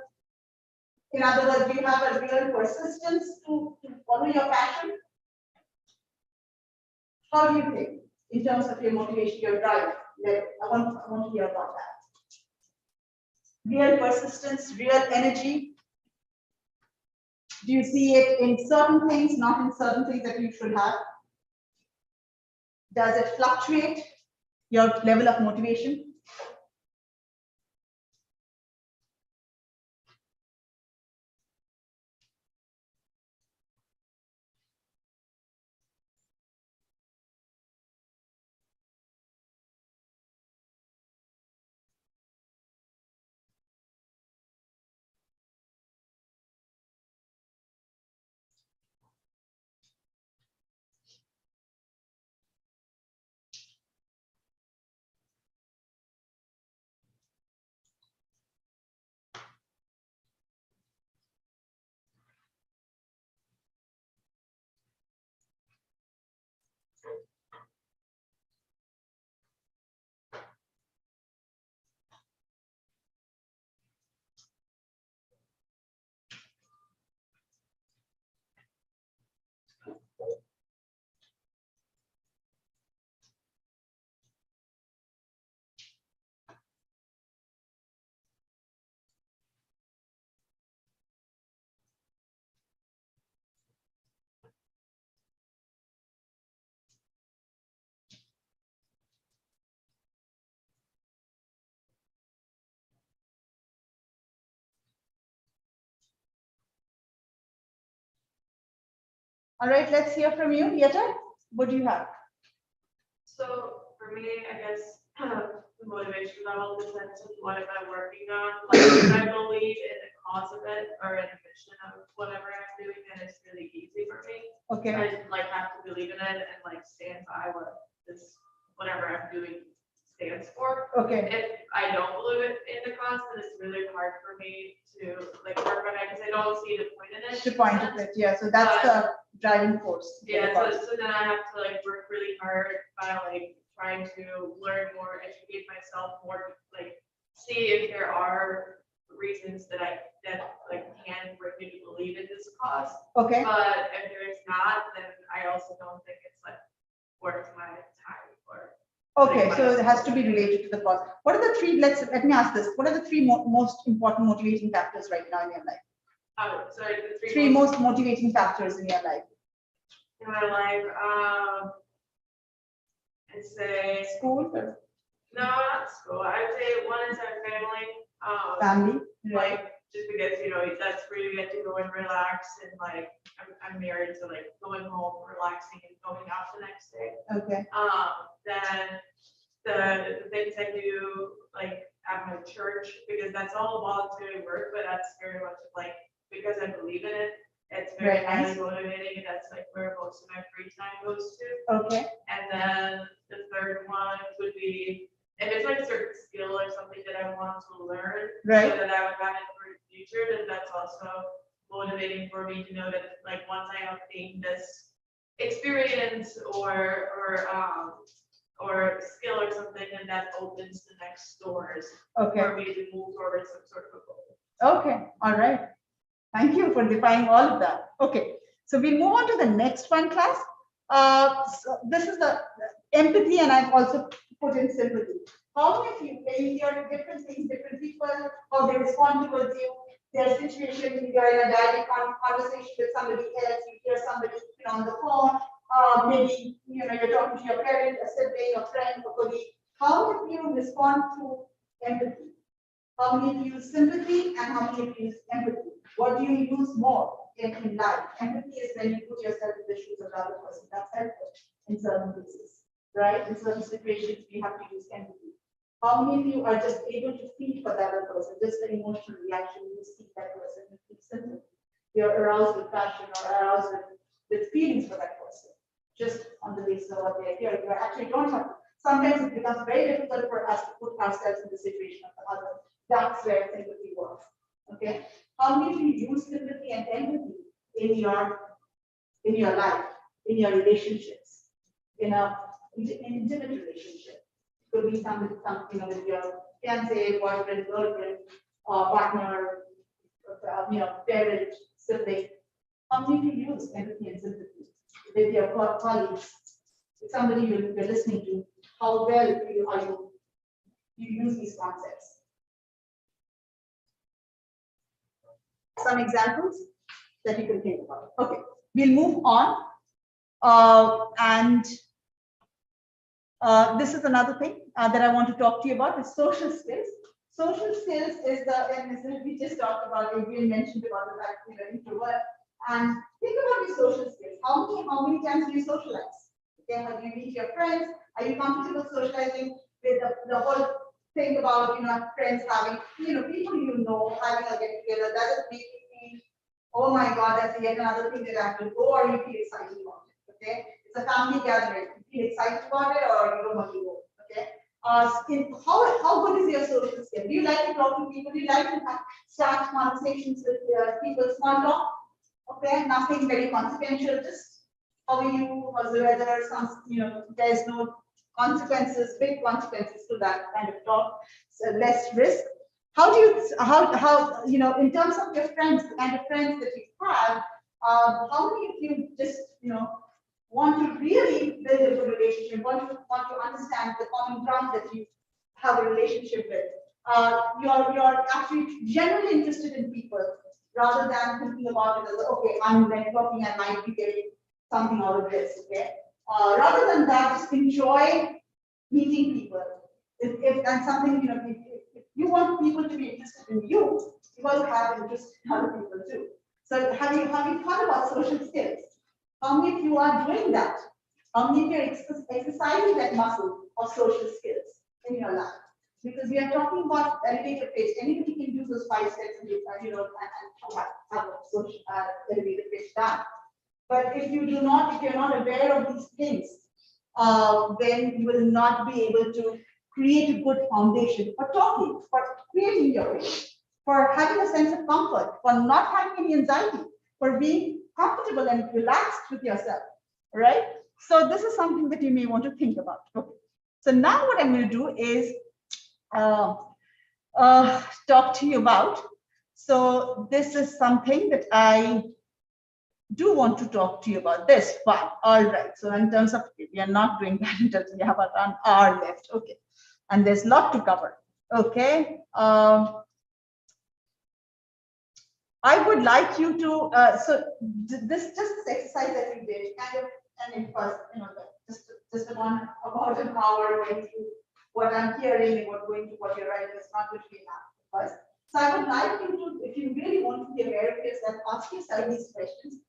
in other words, do you have a real persistence to follow your passion? How do you think in terms of your motivation, your drive? I want to hear about that. Real persistence, real energy. Do you see it in certain things, not in certain things that you should have? Does it fluctuate, your level of motivation? All right, let's hear from you. Yetta, what do you have? So for me, I guess the motivation level depends on what am I working on. Like if I believe in the cause of it or in the mission of whatever I'm doing, then it's really easy for me. Okay, I like have to believe in it and like stand by what this, whatever I'm doing stands for. okay, If I don't believe it in the cause, then it's really hard for me to like work on it because I don't see the point in it. the point of it, yeah, so that's the driving force. Yeah, so then I have to like work really hard by like trying to learn more, educate myself more, like see if there are reasons that like can bring me to believe in this cause. Okay, But if there's not, then I also don't think it's like worth my time or. okay, so it has to be related to the cause. What are the three, let me ask this, what are the three most important motivating factors right now in your life? Sorry, the Three most motivating factors in your life? in my life, I'd say, School, no, not school. I'd say one is our family. family, right? Like, just because, you know, that's where you get to go and relax and like, I'm married, so like going home, relaxing and going out the next day. Okay, Then the things I do like at my church, because that's all voluntary work, but that's very much like, because I believe in it, it's very Very nice. highly motivating, and that's like where most of my free time goes to. okay, And then the third one would be, if it's like a certain skill or something that I want to learn, Right. so that I would have it for the future, then that's also motivating for me to know that like once I have gained this experience or skill or something, and that opens the next doors okay, for me to move towards some sort of a goal. okay, all right. Thank you for defining all of that. Okay, so we'll move on to the next one, class. So this is the empathy, and I've also put in sympathy. How many of you, when you hear different things, different people, how they respond towards you, their situation, you're in a direct conversation with somebody else, you hear somebody on the phone, maybe you're talking to your parent, a sibling, a friend, a colleague. How many of you respond to empathy? How many of you use sympathy and how many of you use empathy? What do you use more in life? Empathy is when you put yourself in the shoes of the other person. That's helpful in certain cases, right? In certain situations, you have to use empathy. How many of you are just able to feel for the other person, just the emotional reaction you see that person, you feel sympathy. You're aroused with passion or aroused with feelings for that person, just on the basis of what they're hearing. You actually don't have to. Sometimes it becomes very difficult for us to put ourselves in the situation of the other. That's where sympathy works. Okay. How many of you use sympathy and empathy in your life, in your relationships, in an intimate relationship? It could be something with your fiance, boyfriend, girlfriend, partner, parent, sibling. How many of you use empathy and sympathy with your colleagues, with somebody you're listening to? How well you use these concepts? Some examples that you can think about. Okay, we'll move on. This is another thing that I want to talk to you about is social skills. Social skills is and we just talked about, Adrian mentioned about the fact that you're introvert. And think about your social skills. How many times do you socialize? Okay, how do you meet your friends? Are you comfortable socializing with the whole thing about friends having people having a get together? That is making me, oh my God, that's yet another thing that I have to go, or you feel excited about it. Okay, it's a family gathering. You feel excited about it, or you don't want to go. Okay, how good is your social skill? Do you like to talk to people? Do you like to start conversations with people? Small talk. Okay, nothing very consequential. Just how are you? How's the weather? There's no consequences, big consequences to that kind of talk. So less risk. How do you, in terms of your friends, the kind of friends that you have, how many of you just, want to really build a good relationship, want to understand the common ground that you have a relationship with? You're actually generally interested in people rather than thinking about it as, okay, I'm networking, I might be getting something out of this, okay? Rather than that, just enjoy meeting people. If that's something, if you want people to be interested in you, you also have interest in other people too. So have you thought about social skills? How many of you are doing that? How many of you are exercising that muscle of social skills in your life? Because we are talking about elevator pitch. Anybody can do those 5 steps and have a social elevator pitch done. But if you're not aware of these things, then you will not be able to create a good foundation for talking, for creating your image, for having a sense of comfort, for not having any anxiety, for being comfortable and relaxed with yourself, right? So this is something that you may want to think about. Okay. So now what I'm going to do is talk to you about. So this is something that I do want to talk to you about this, but all right. So in terms of, we are not doing that until we have about an hour left. Okay. And there's a lot to cover. Okay. I would like you to, this exercise that we did, kind of, and it was, just about an hour going through what I'm hearing and going to what you're writing is not going to be enough. So I would like you to, if you really want to be aware of yourself, ask yourself these questions.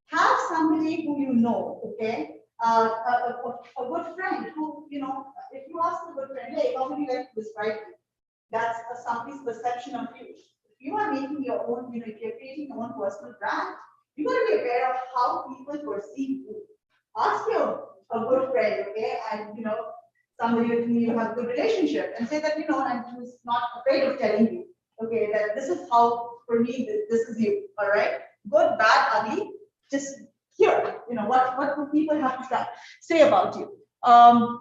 Have somebody who you know, okay, a good friend who, if you ask a good friend, hey, how would you like to describe me? That's somebody's perception of you. If you are making your own, if you're creating your own personal brand, you got to be aware of how people perceive you. Ask your a good friend, okay, and somebody with whom you have a good relationship, and say that and who's not afraid of telling you, okay, that this is how for me this is you, all right, good, bad, ugly, just hear, what do people have to say about you. All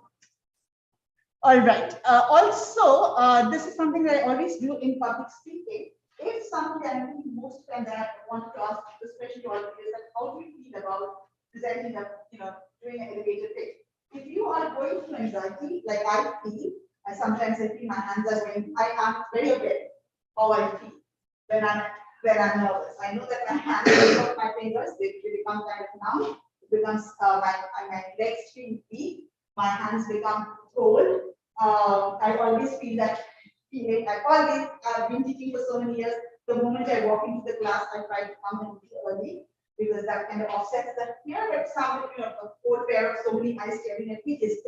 right. Also, this is something that I always do in public speaking. If something, I think most times I want to ask, especially to all of you, is that how do you feel about presenting doing an elevator pitch? If you are going through anxiety, like I feel, sometimes I feel my hands are going, I am very aware how I feel when I'm nervous. I know that my hands, my fingers, they become kind of numb. It becomes my legs feel weak. My hands become cold. I always feel that feeling. I've been teaching for so many years. The moment I walk into the class, I try to come in early because that kind of offsets that fear. But some, a whole pair of so many eyes staring at me is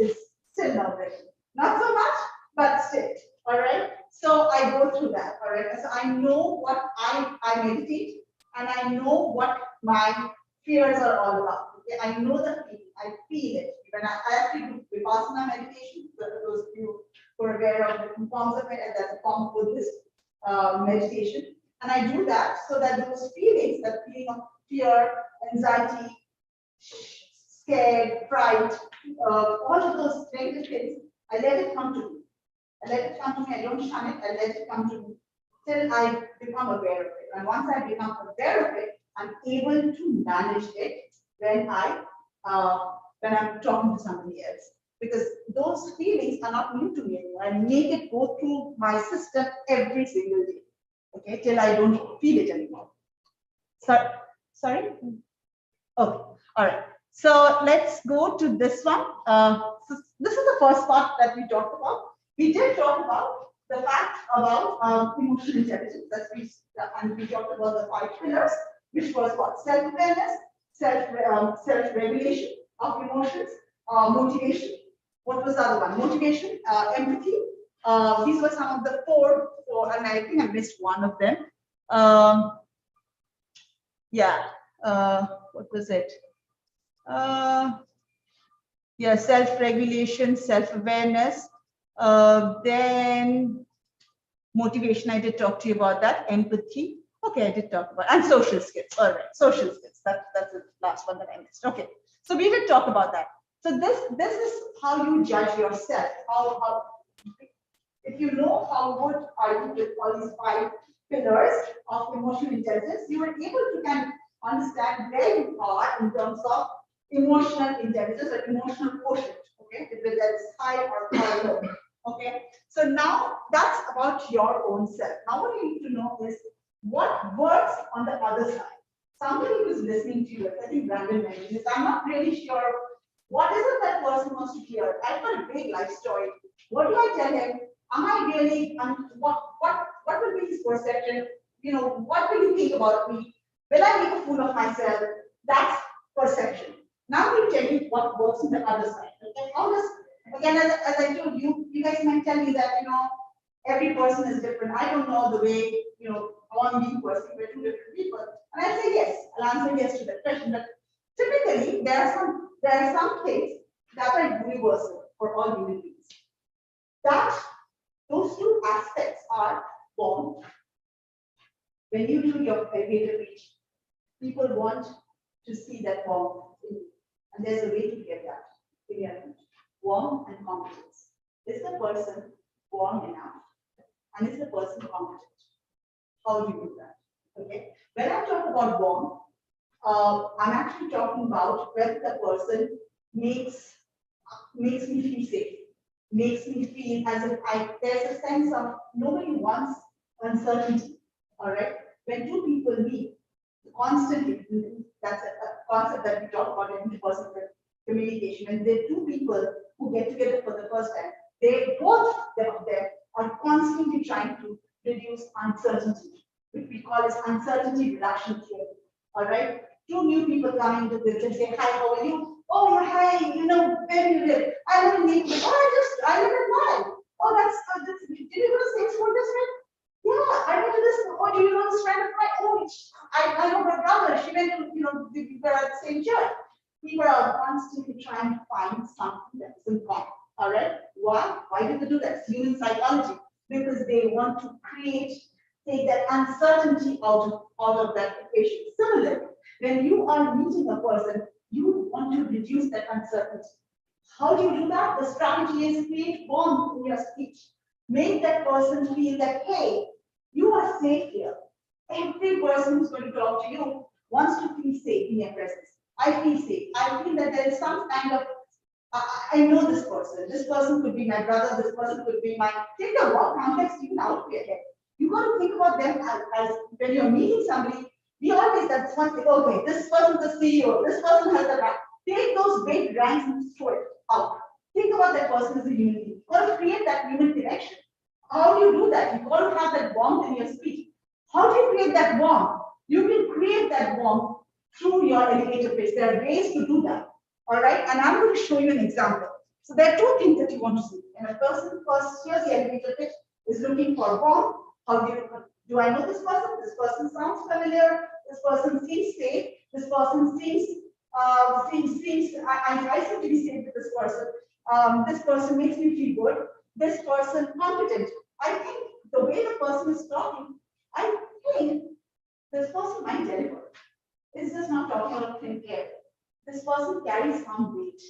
still nerve-wracking. Not so much, but still. All right. So I go through that. All right. So I know what I meditate, and I know what my fears are all about. Okay? I know the feeling. I feel it. When I actually do Vipassana meditation, those of you who are aware of different forms of it, and that's a form of Buddhist meditation. And I do that so that those feelings, that feeling of fear, anxiety, scared, fright, all of those negative things, I let it come to me. I let it come to me. I don't shun it. I let it come to me till I become aware of it. And once I become aware of it, I'm able to manage it when I'm talking to somebody else. Because those feelings are not new to me anymore. I make it go through my system every single day. Okay, till I don't feel it anymore. Sorry? Okay, all right. So let's go to this one. So this is the first part that we talked about. We did talk about the fact about emotional intelligence, and we talked about the 5 pillars, which was what? Self-awareness, self-regulation of emotions, motivation. What was the other one? Motivation, empathy. These were some of the four, and I think I missed one of them. What was it? Self-regulation, self-awareness. Then motivation, I did talk to you about that. Empathy, okay, I did talk about, and social skills. All right, social skills. That's the last one that I missed. Okay, so we did talk about that. So this is how you judge yourself. How if you know how good are you with all these 5 pillars of emotional intelligence, you are able to kind of understand where you are in terms of emotional intelligence or emotional quotient. Okay, whether it's high or low. Okay, so now that's about your own self. Now what you need to know is what works on the other side. Somebody who's listening to you, I think Brandon mentioned this, I'm not really sure what is it that person wants to hear. I've got a big life story. What do I tell him? Am I really, what will be his perception? What will he think about me? Will I make a fool of myself? That's perception. tell you what works on the other side. Okay, how does, again, as I told you, you guys might tell me that, every person is different. I don't know the way, one being person, we're two different people. And I say yes, I'll answer yes to that question. But typically, there are some things that are universal for all human beings. Those two aspects are warmth. When you do your elevator pitch, people want to see that warmth in you. And there's a way to get that in your image. Warmth and competence. Is the person warm enough? And is the person competent? How do you do that? Okay. When I talk about warmth, I'm actually talking about whether the person makes me feel safe, makes me feel as if there's a sense of nobody wants uncertainty. All right. When two people meet constantly, that's a concept that we talk about in interpersonal communication. And there are two people who get together for the first time. Both of them are constantly trying to reduce uncertainty, which we call as uncertainty reduction theory. All right. Two new people come into this and say, hi, how are you? Oh, yeah, hi, where do you live? I live in Naples. Oh, I live in Mumbai. Oh, did you go to St. School District? Yeah, I went to this. Oh, do you know this friend of mine? Oh, I know her brother. She went to, we were at the same church. People are constantly trying to find something that's in common. All right. Why? Why do they do that? It's human psychology. Because they want to take that uncertainty out of that equation. Similarly, when you are meeting a person, you want to reduce that uncertainty. How do you do that? The strategy is create warmth in your speech. Make that person feel that, hey, you are safe here. Every person who's going to talk to you wants to feel safe in your presence. I feel safe. I feel that there is some kind of, I know this person. This person could be my brother. This person could be my, think of what context you now create. You got to think about them as when you're meeting somebody, we always have one thing, okay, this person's the CEO, this person has the rank. Take those big ranks and throw it out. Think about that person as a human being. You got to create that human connection. How do you do that? You got to have that warmth in your speech. How do you create that warmth? You can create that warmth through your elevator pitch. There are ways to do that. All right, and I'm going to show you an example. So there are two things that you want to see. And a person first, here's the elevator pitch, is looking for warmth. How do I know this person? This person sounds familiar. This person seems safe. This person seems I seem to be safe with this person. This person makes me feel good. This person competent. I think the way the person is talking, I think this person might deliver. It's just not talking about thin air. This person carries some weight.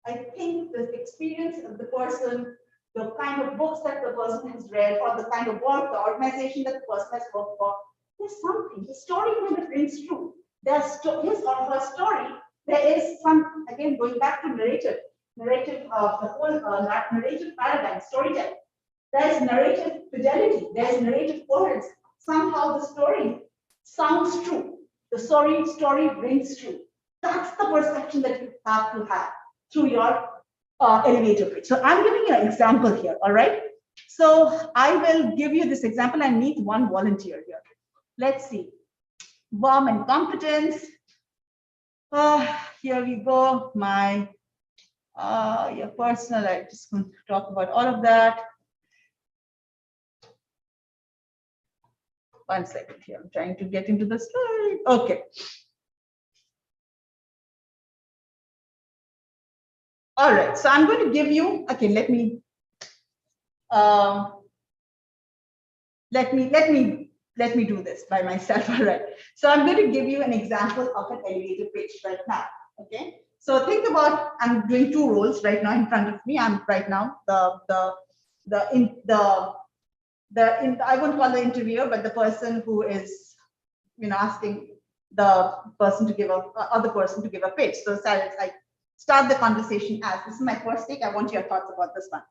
I think the experience of the person, the kind of books that the person has read, or the kind of work, the organization that the person has worked for, there's something. The story kind of rings true. There's his or her story. There is some, again, going back to narrative of the whole narrative paradigm, storytelling. There's narrative fidelity. There's narrative coherence. Somehow the story sounds true. The story rings true. That's the perception that you have to have through your elevator pitch. So I'm giving you an example here, all right? So I will give you this example. I need one volunteer here. Let's see. Warm and competence. Here we go. My your personal, I'm just going to talk about all of that. One second here. I'm trying to get into the slide. Okay. All right, so I'm going to give you, okay, let me do this by myself. All right, so I'm going to give you an example of an elevator pitch right now. Okay, so think about, I'm doing two roles right now in front of me. I'm right now I won't call the interviewer, but the person who is, asking the person to give other person to give a pitch. So I start the conversation as, this is my first take. I want your thoughts about this one.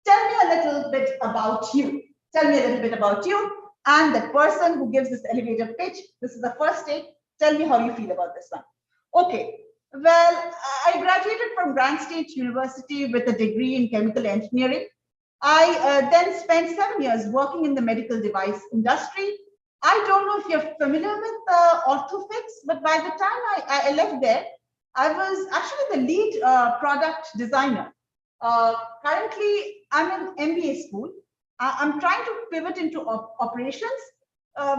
Tell me a little bit about you. Tell me a little bit about you and the person who gives this elevator pitch. This is the first take. Tell me how you feel about this one. Okay. Well, I graduated from Grant State University with a degree in chemical engineering. I then spent 7 years working in the medical device industry. I don't know if you're familiar with OrthoFix, but by the time I left there, I was actually the lead product designer. Currently, I'm in MBA school. I'm trying to pivot into operations,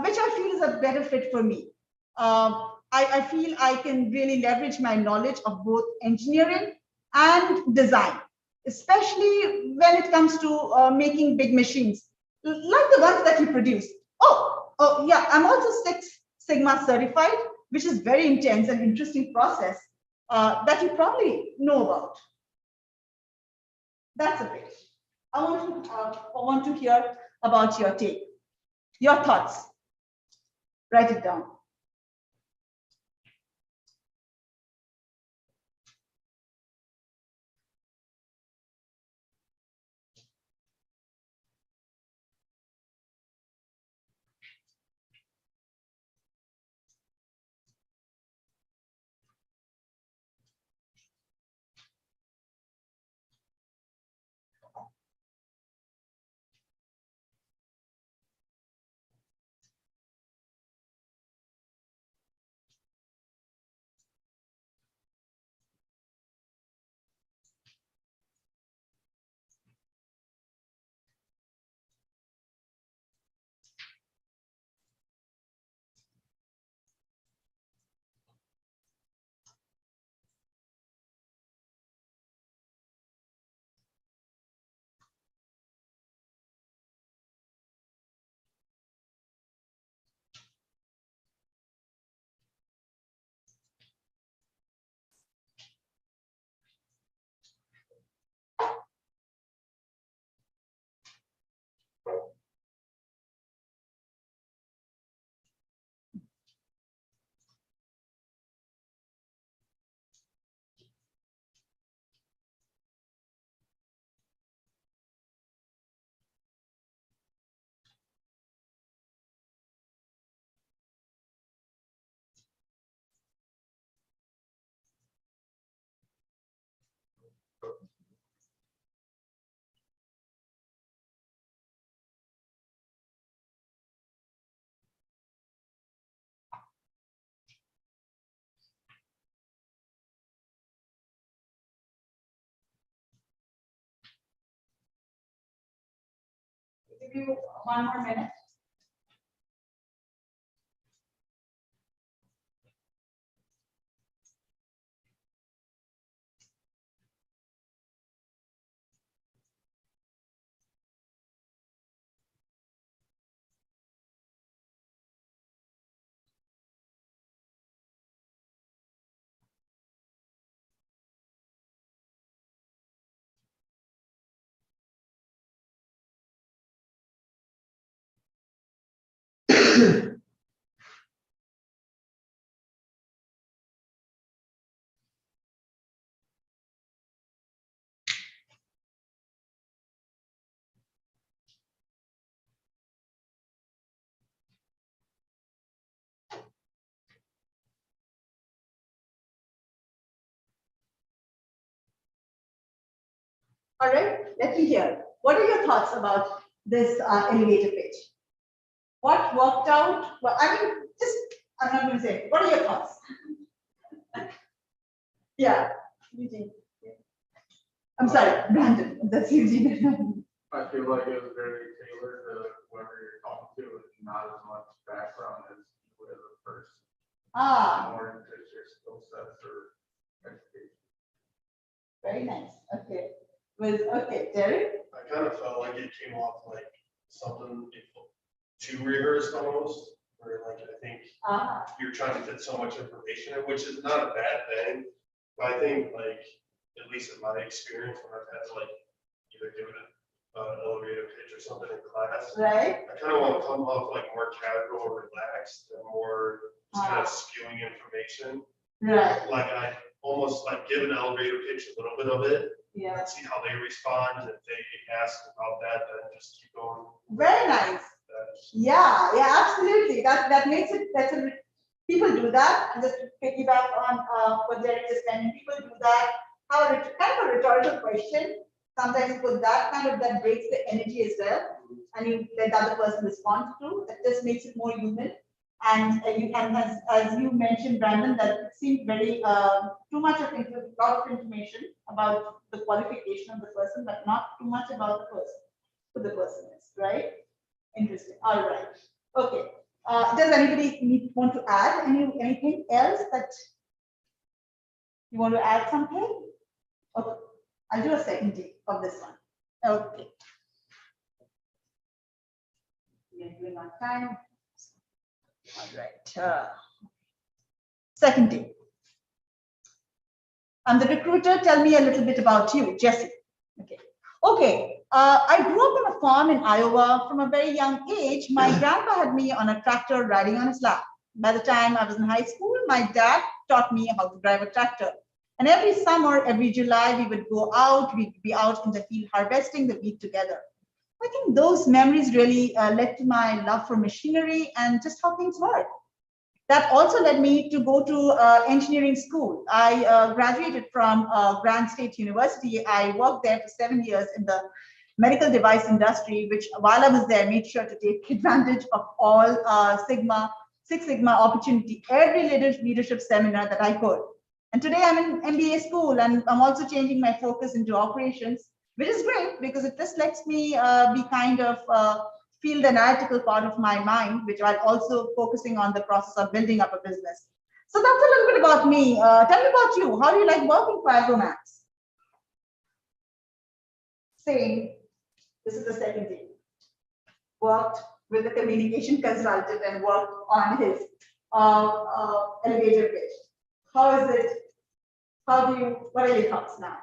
which I feel is a better fit for me. I feel I can really leverage my knowledge of both engineering and design, especially when it comes to making big machines, like the ones that you produce. Oh, yeah, I'm also Six Sigma certified, which is very intense and interesting process that you probably know about. That's a bit. I want to hear about your take, your thoughts. Write it down. Give you 1 more minute. All right, let me hear. What are your thoughts about this elevator pitch? What worked out? Well, I mean, I'm not going to say. What are your thoughts? Yeah, Eugene. I'm sorry, Brandon. That's Eugene. I feel like it was very tailored to whoever you're talking to, and not as much background as you would as a person. More into your skill sets or education. Very nice. Okay. Okay, Derek? I kind of felt like it came off like something too rehearsed almost, where like I think you're trying to fit so much information in, which is not a bad thing. But I think like, at least in my experience, when I've had to like either give it an elevator pitch or something in class, Right. I kind of want to come off like more casual or relaxed and more just kind of spewing information. Right. Like I almost like give an elevator pitch, a little bit of it. Yeah. See how they respond. If they ask about that, then just keep going. Very nice. Yeah, absolutely. That makes it. People do that. And just to piggyback on what Derek is saying, people do that. Kind of a rhetorical question. Sometimes put that that breaks the energy as well, and you let the other person respond to. That just makes it more human. And as you mentioned, Brandon, that it seemed very too much of lot of information about the qualification of the person, but not too much about the person, who the person is, right? Interesting. All right. Okay. Does anybody want to add anything else that you want to add something? Okay. I'll do a second take of this one. Okay. We are doing on time. All right. Second take. I'm the recruiter. Tell me a little bit about you, Jesse. Okay. Okay. I grew up on a farm in Iowa from a very young age. My grandpa had me on a tractor riding on his lap. By the time I was in high school, my dad taught me how to drive a tractor. And every summer, every July, we would go out, we'd be out in the field harvesting the wheat together. I think those memories really led to my love for machinery and just how things work. That also led me to go to engineering school. I graduated from Grand State University. I worked there for 7 years in the medical device industry, which while I was there, made sure to take advantage of all Six Sigma opportunity, every leadership seminar that I could. And today I'm in MBA school, and I'm also changing my focus into operations, which is great because it just lets me be kind of feel the analytical part of my mind, which while also focusing on the process of building up a business. So that's a little bit about me. Tell me about you. How do you like working for Agromax? Same. This is the second day. Worked with a communication consultant and worked on his elevator pitch. How is it? What are your thoughts now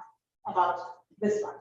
about this one?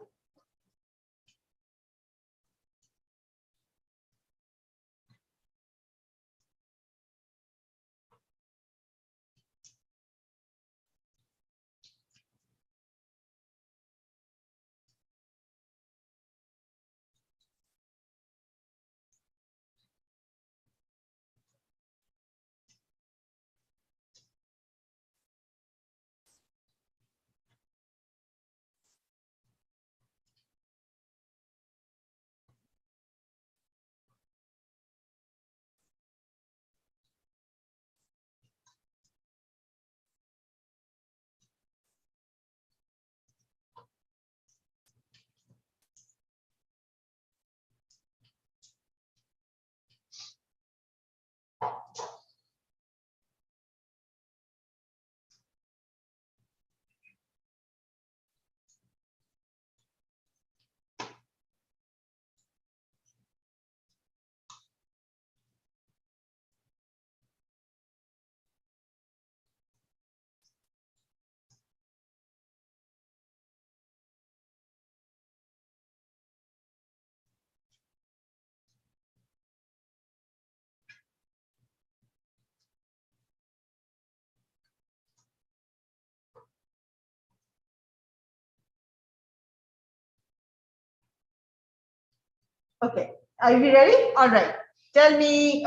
Okay, are we ready? All right. Tell me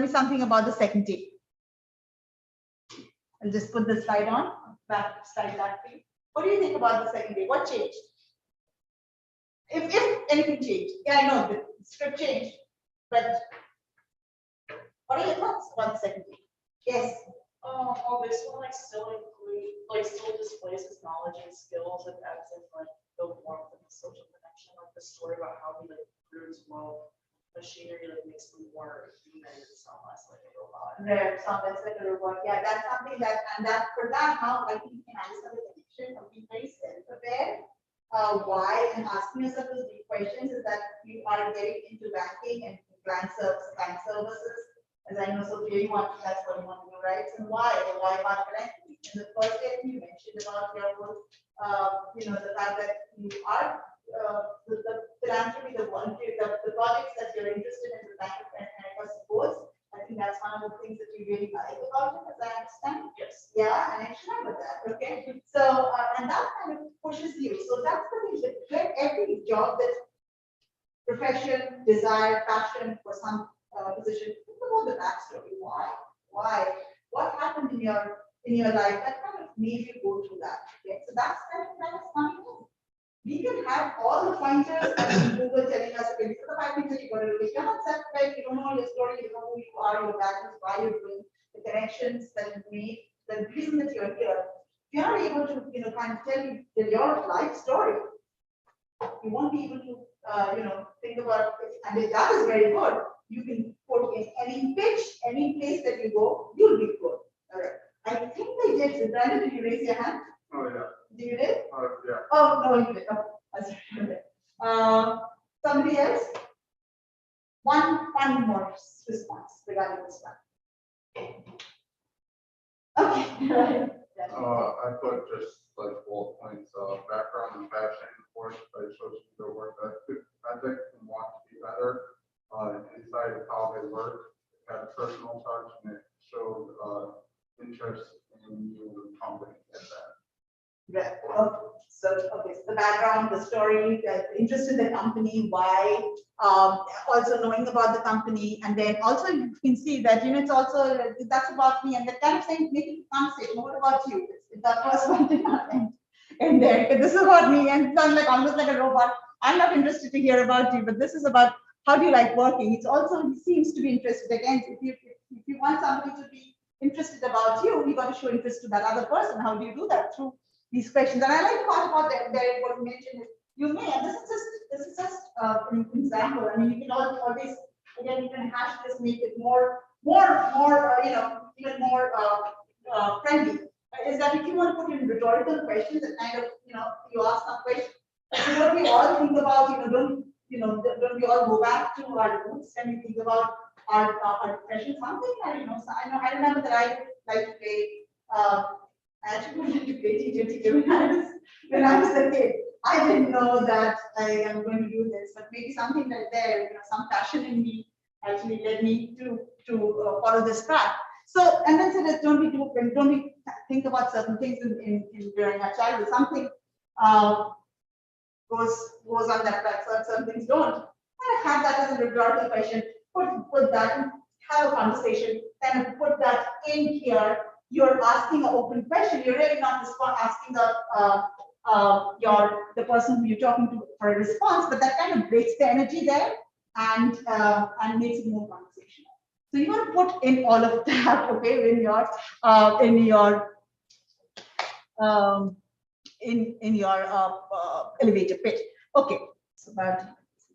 something about the second take. I'll just put the slide on, slide back to you. What do you think about the second day? What changed? If anything changed. Yeah, I know the script changed, but what are your thoughts about the second day? Yes. Well, this one still displays his knowledge and skills and adds in like the warmth and the social connection, like the story about how he like grew his well machinery like makes him more human and sound less like a robot. Right, sound less like a robot. Yeah, that's something that, and that for that now I think you can answer the connection of being very self-aware. Why and asking yourself those deep questions is that you are getting into banking and client services. As I know, so you want, that's what you want to do, right? And why about philanthropy? In the first day you mentioned about your whole, the fact that you are the philanthropy, the volunteer, the projects that you're interested in, the Bank of America supports. I think that's one of the things that you really like about it, as I understand. Yes. Yeah, and I should remember that. Okay. So, and that kind of pushes you. So that's the thing that every job that profession, desire, passion for some position, think about the backstory. Why? What happened in your life that kind of made you go through that? Okay, so that's kind of coming in. We can have all the pointers and Google telling us, okay, these are the 5 things that you're going to do. If you're not self-aware, you don't know your story, you don't know who you are, your values, why you're doing the connections that you made, the reason that you're here. If you're not able to, kind of tell your life story, you won't be able to, think about it. And if that is very good, you can put in any pitch, any place that you go, you'll be good. All right. I think they did. Brandon, did you raise your hand? Oh, yeah. You did? Yeah. Oh, no, you did. Oh, that's right. Somebody else? One more response regarding this one. Okay, right. I put just like bullet points, background in fashion, forced by social media work ethic and want to be better. Insight of how they work, had a personal touch, and it showed interest in you and the company at that. Right. So the background, the story, the interest in the company, why, also knowing about the company, and then also you can see that, it's also, that's about me, and that kind of thing, making conversation. What about you? That first one did not end there. Okay, this is about me, and it's like almost like a robot. I'm not interested to hear about you, but this is about how do you like working. It's also, he seems to be interested. Again, if you want somebody to be interested about you, you got to show interest to that other person. How do you do that? Through these questions. And I like the part about that what you mentioned is you may, and this is just an example. I mean, you can always, again, you can hash this, make it more even more friendly. Is that if you want to put in rhetorical questions that kind of, you ask some questions, what we all think about, don't we all go back to our roots and we think about our profession? Something I remember that I like to play. I actually wanted to play teacher when I was a kid. I didn't know that I am going to do this, but maybe something like there, some passion in me actually led me to follow this path. So, and then said, don't we think about certain things in during our childhood? Something goes on that track, certain things don't. And I had that as a rhetorical question. Put that, have a conversation, kind of put that in here. You're asking an open question. You're really not asking the person who you're talking to for a response, but that kind of breaks the energy there and makes it more conversational. So you want to put in all of that, okay, in your elevator pitch. Okay, so about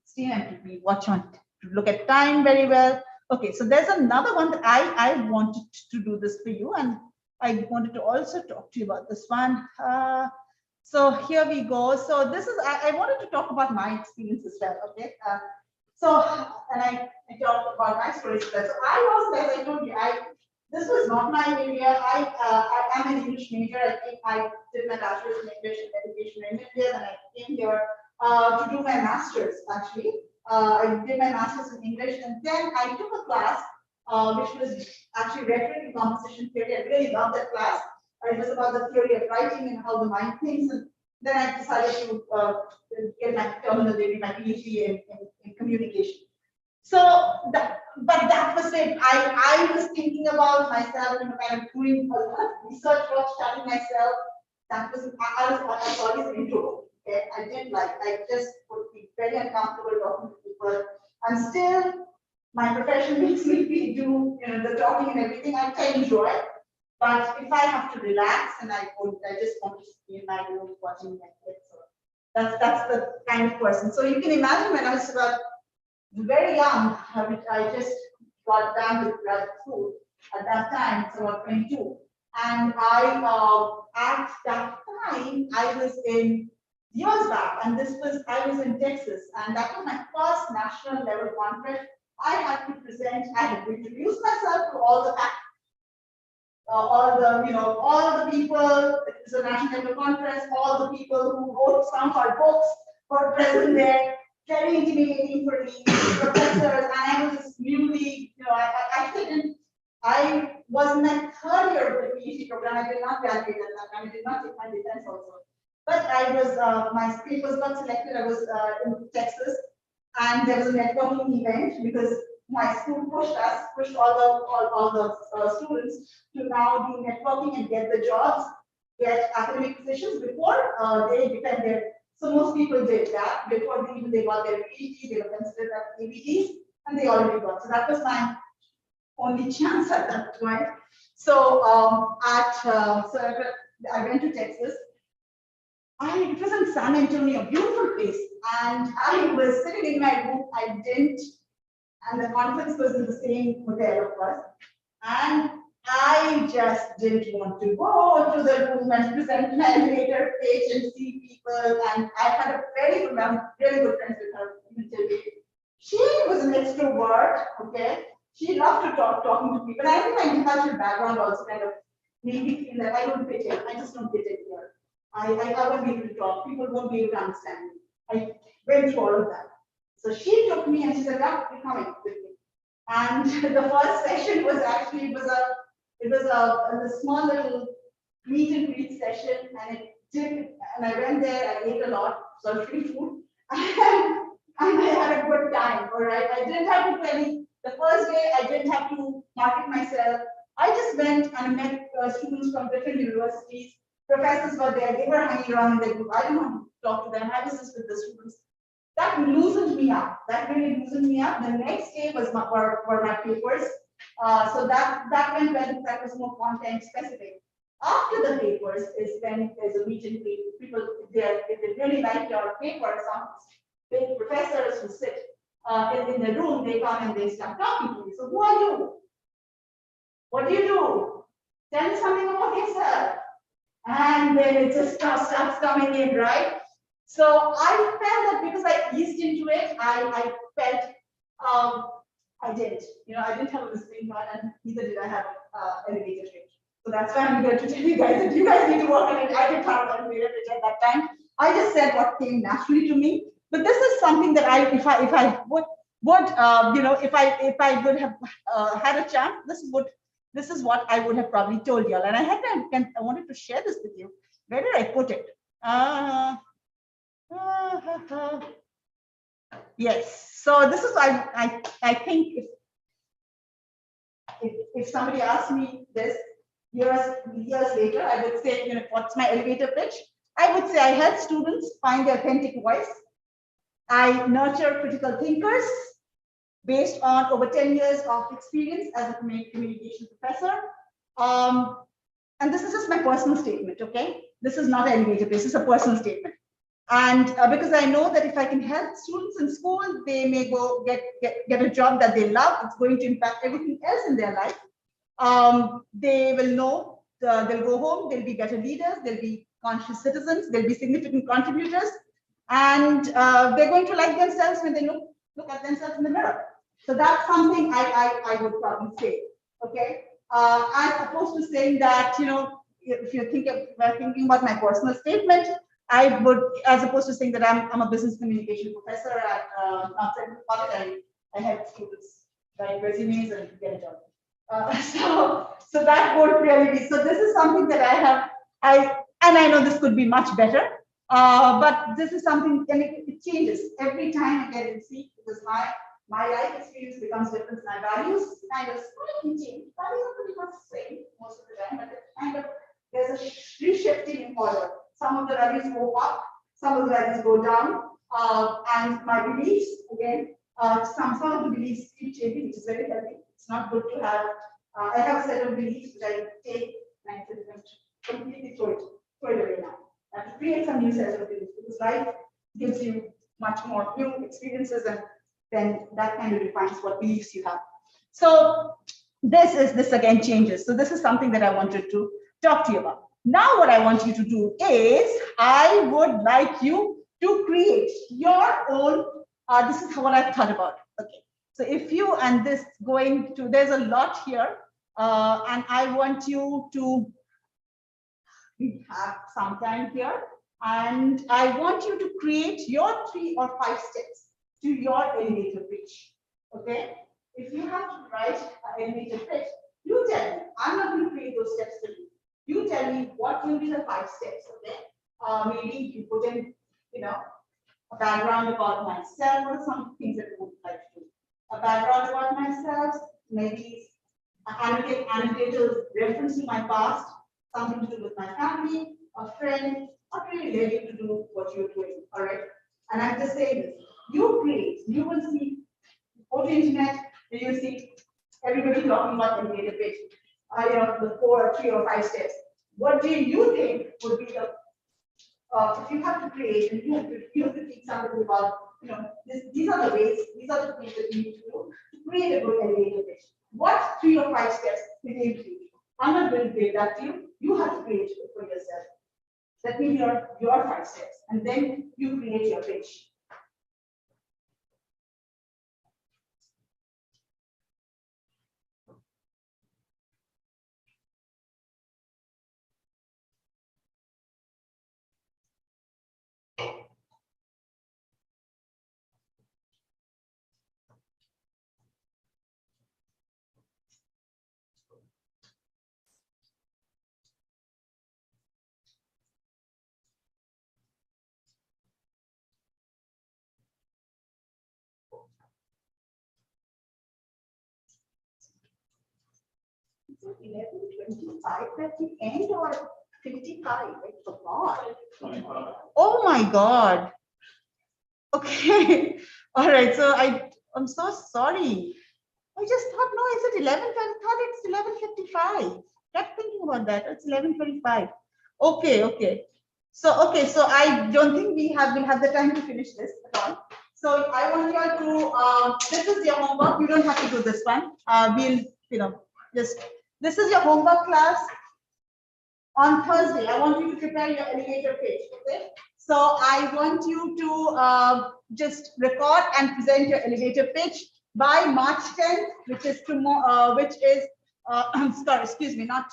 16, and we watch on to look at time very well. Okay, so there's another one that I wanted to do this for you, and I wanted to also talk to you about this one. So here we go. So this is, I wanted to talk about my experience as well, okay? And I talked about my stories as well. So I was, as I told you, this was not my area. I am an English major. I think I did my bachelor's in English and education in India, and I came here to do my master's, actually. I did my master's in English, and then I took a class which was actually rhetoric and composition theory. I really loved that class. It was about the theory of writing and how the mind thinks. And then I decided to get my terminal degree, my PhD in communication. So, but that was it. I was thinking about myself and kind of doing a lot of research work, studying myself. That was, I was always an introvert. Okay? I just would be very uncomfortable talking to people. And still, my profession makes me do the talking and everything. I can enjoy it. But if I have to relax and I just want to be in my room watching Netflix. So that's the kind of person. So you can imagine when I was very young, I just got done with grad school. At that time, it's about 22. And at that time, I was in years back, and I was in Texas, and that was my first national level conference. I had to present, I had to introduce myself to all the people. It was a national level conference. All the people who wrote some of our books were present there. Very intimidating for me, professors, and I was just newly, I was in my third year of the PhD program. I did not graduate at that time. I did not take my defense also. But I was, my papers got selected. I was in Texas, and there was a networking event because my school pushed all the students to now do networking and get the jobs, get academic positions before they defend their So most people did that before they got their PhD, they were considered as ABDs, and they already got. So that was my only chance at that point. So I went to Texas. It was in San Antonio, a beautiful place, and I was sitting in my room. And the conference was in the same hotel, of course, and I just didn't want to go to the room and present my elevator page and see people. And I had a really good friends with her until she was an extrovert, okay? She loved to talking to people. I think my intellectual background also kind of made me feel that I don't fit in. I just don't fit in here. I won't be able to talk. People won't be able to understand me. I went through all of that. So she took me and she said, "Yeah, you're coming with me." And the first session was actually, it was a small little meet and greet session, and I went there, I ate a lot, so free food, and I had a good time, all right? I didn't have to the first day, I didn't have to market myself. I just went and met students from different universities. Professors were there, they were hanging around in their group. I didn't want to talk to them, I was just with the students. That loosened me up. That really loosened me up. The next day were my papers. So that went when that was more content specific. After the papers is when there's a meet and greet. People, if they really like your paper, some big professors who sit in the room, they come and they start talking to me. So who are you? What do you do? Tell me something about yourself. And then it just starts coming in, right? So I felt that because I eased into it, I felt I didn't. I didn't have a visiting card, and neither did I have elevator pitch. So that's why I'm here to tell you guys that you guys need to work on it. I didn't have an elevator pitch at that time. I just said what came naturally to me. But this is something that if I would have had a chance, this is what I would have probably told you all. And I wanted to share this with you. Where did I put it? Yes. So this is I think if somebody asked me this years later, I would say, what's my elevator pitch? I would say I help students find their authentic voice. I nurture critical thinkers based on over 10 years of experience as a communication professor. And this is just my personal statement, okay? This is not an elevator pitch, this is a personal statement. And because I know that if I can help students in school, they may go get a job that they love. It's going to impact everything else in their life. They will know, they'll go home, they'll be better leaders, they'll be conscious citizens, they'll be significant contributors, and they're going to like themselves when they look at themselves in the mirror. So that's something I would probably say, okay? As opposed to saying that, if you think thinking about my personal statement, I would, as opposed to saying that I'm a business communication professor at outside of college, I help students write resumes and get a job. So that would really be. So this is something that and I know this could be much better, but this is something, and it changes every time I get in seat, because my life experience becomes different. My values kind of slightly change. Values are pretty much the same most of the time, but kind of there's a reshifting in order. Some of the values go up, some of the values go down, and my beliefs, again, some of the beliefs keep changing, which is very healthy. It's not good to have, I have a set of beliefs that I take and completely throw it away now. I have to create some new sets of beliefs, because life gives you much more new experiences, and then that kind of defines what beliefs you have. So this again changes. So this is something that I wanted to talk to you about. Now what I want you to do is, I would like you to create your own, this is what I've thought about. Okay, so if you, and this there's a lot here, and I want you to have some time here, and I want you to create your 3 or 5 steps to your elevator pitch. Okay, if you have to write an elevator pitch, you tell me. I'm not going to create those steps for you. You tell me what will be the 5 steps, okay? Maybe you put in, a background about myself, or some things that you would like to do. A background about myself, maybe anecdotal reference to my past, something to do with my family, a friend, not really led you to do what you're doing, all right? And I'm just saying this, you create, you will see, on the internet, you will see everybody talking about elevator pitch, the 4, 3, or 5 steps. What do you think would be the, if you have to create and you have to teach somebody about, these are the ways, these are the things that you need to do to create a good elevator pitch. What 3 or 5 steps will they include? I'm not going to create that to you. You have to create it for yourself. That means your 5 steps, and then you create your pitch. Is it 11:25 at the end or 55? I forgot. Oh my God. Okay. All right. So I'm so sorry. I just thought, no, is it 11? I thought it's 11:55. Kept thinking about that. It's 11:25. Okay. So I don't think we'll have the time to finish this at all. So I want you all to, this is your homework. You don't have to do this one. This is your homework class. On Thursday, I want you to prepare your elevator pitch, okay? So I want you to just record and present your elevator pitch by March 10th, which is tomorrow, sorry, excuse me, not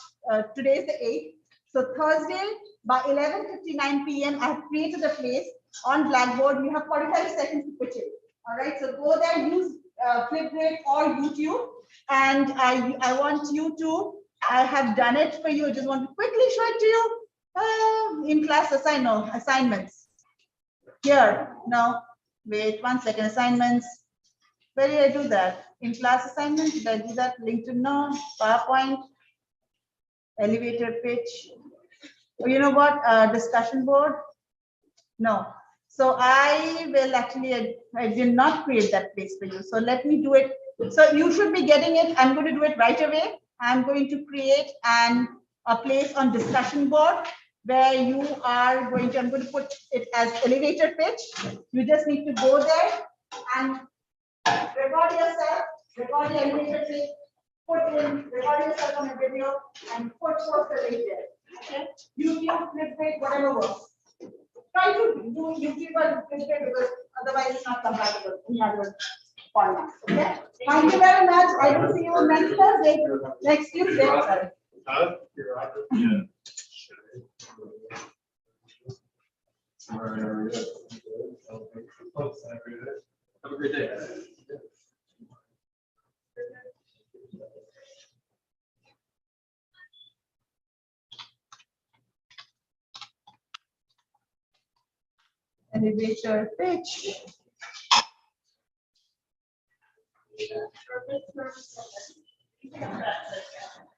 today is the 8th. So Thursday by 11:59 p.m. I have created a place on Blackboard. You have 45 seconds to pitch it. All right, so go there, use Flipgrid or YouTube, and I want you to. I have done it for you. I just want to quickly show it to you in class assignments. Here, no, wait 1 second, assignments. Where did I do that? In class assignments, did I do that? LinkedIn, no, PowerPoint, elevator pitch. Oh, you know what, discussion board? No. So I will actually, I did not create that place for you. So let me do it. So you should be getting it. I'm going to do it right away. I'm going to create a place on discussion board where you are going to, I'm going to put it as elevator pitch. You just need to go there and record yourself, record the elevator pitch, record yourself on a video and post the link there. Okay? YouTube, Flipgrid, whatever works. Try to do YouTube or Flipgrid because otherwise it's not compatible in other formats. Okay? Thank you very much. I will see you next Thursday, next Tuesday. Sorry. Have a great day. Elevator pitch.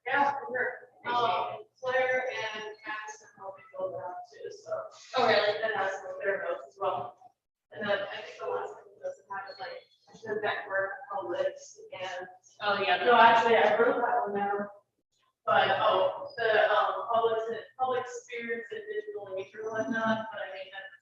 Yeah, for sure. Claire and Madison helped me build that too, so. Oh, really? And that's what their notes as well. And then I think the last thing does have is like, the network, outlets, and, Oh, yeah. no, actually, I wrote that one down. But, the, public experience and digital nature and whatnot, but I mean, that's.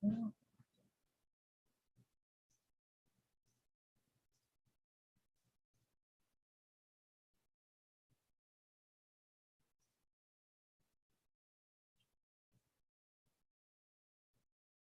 Yeah.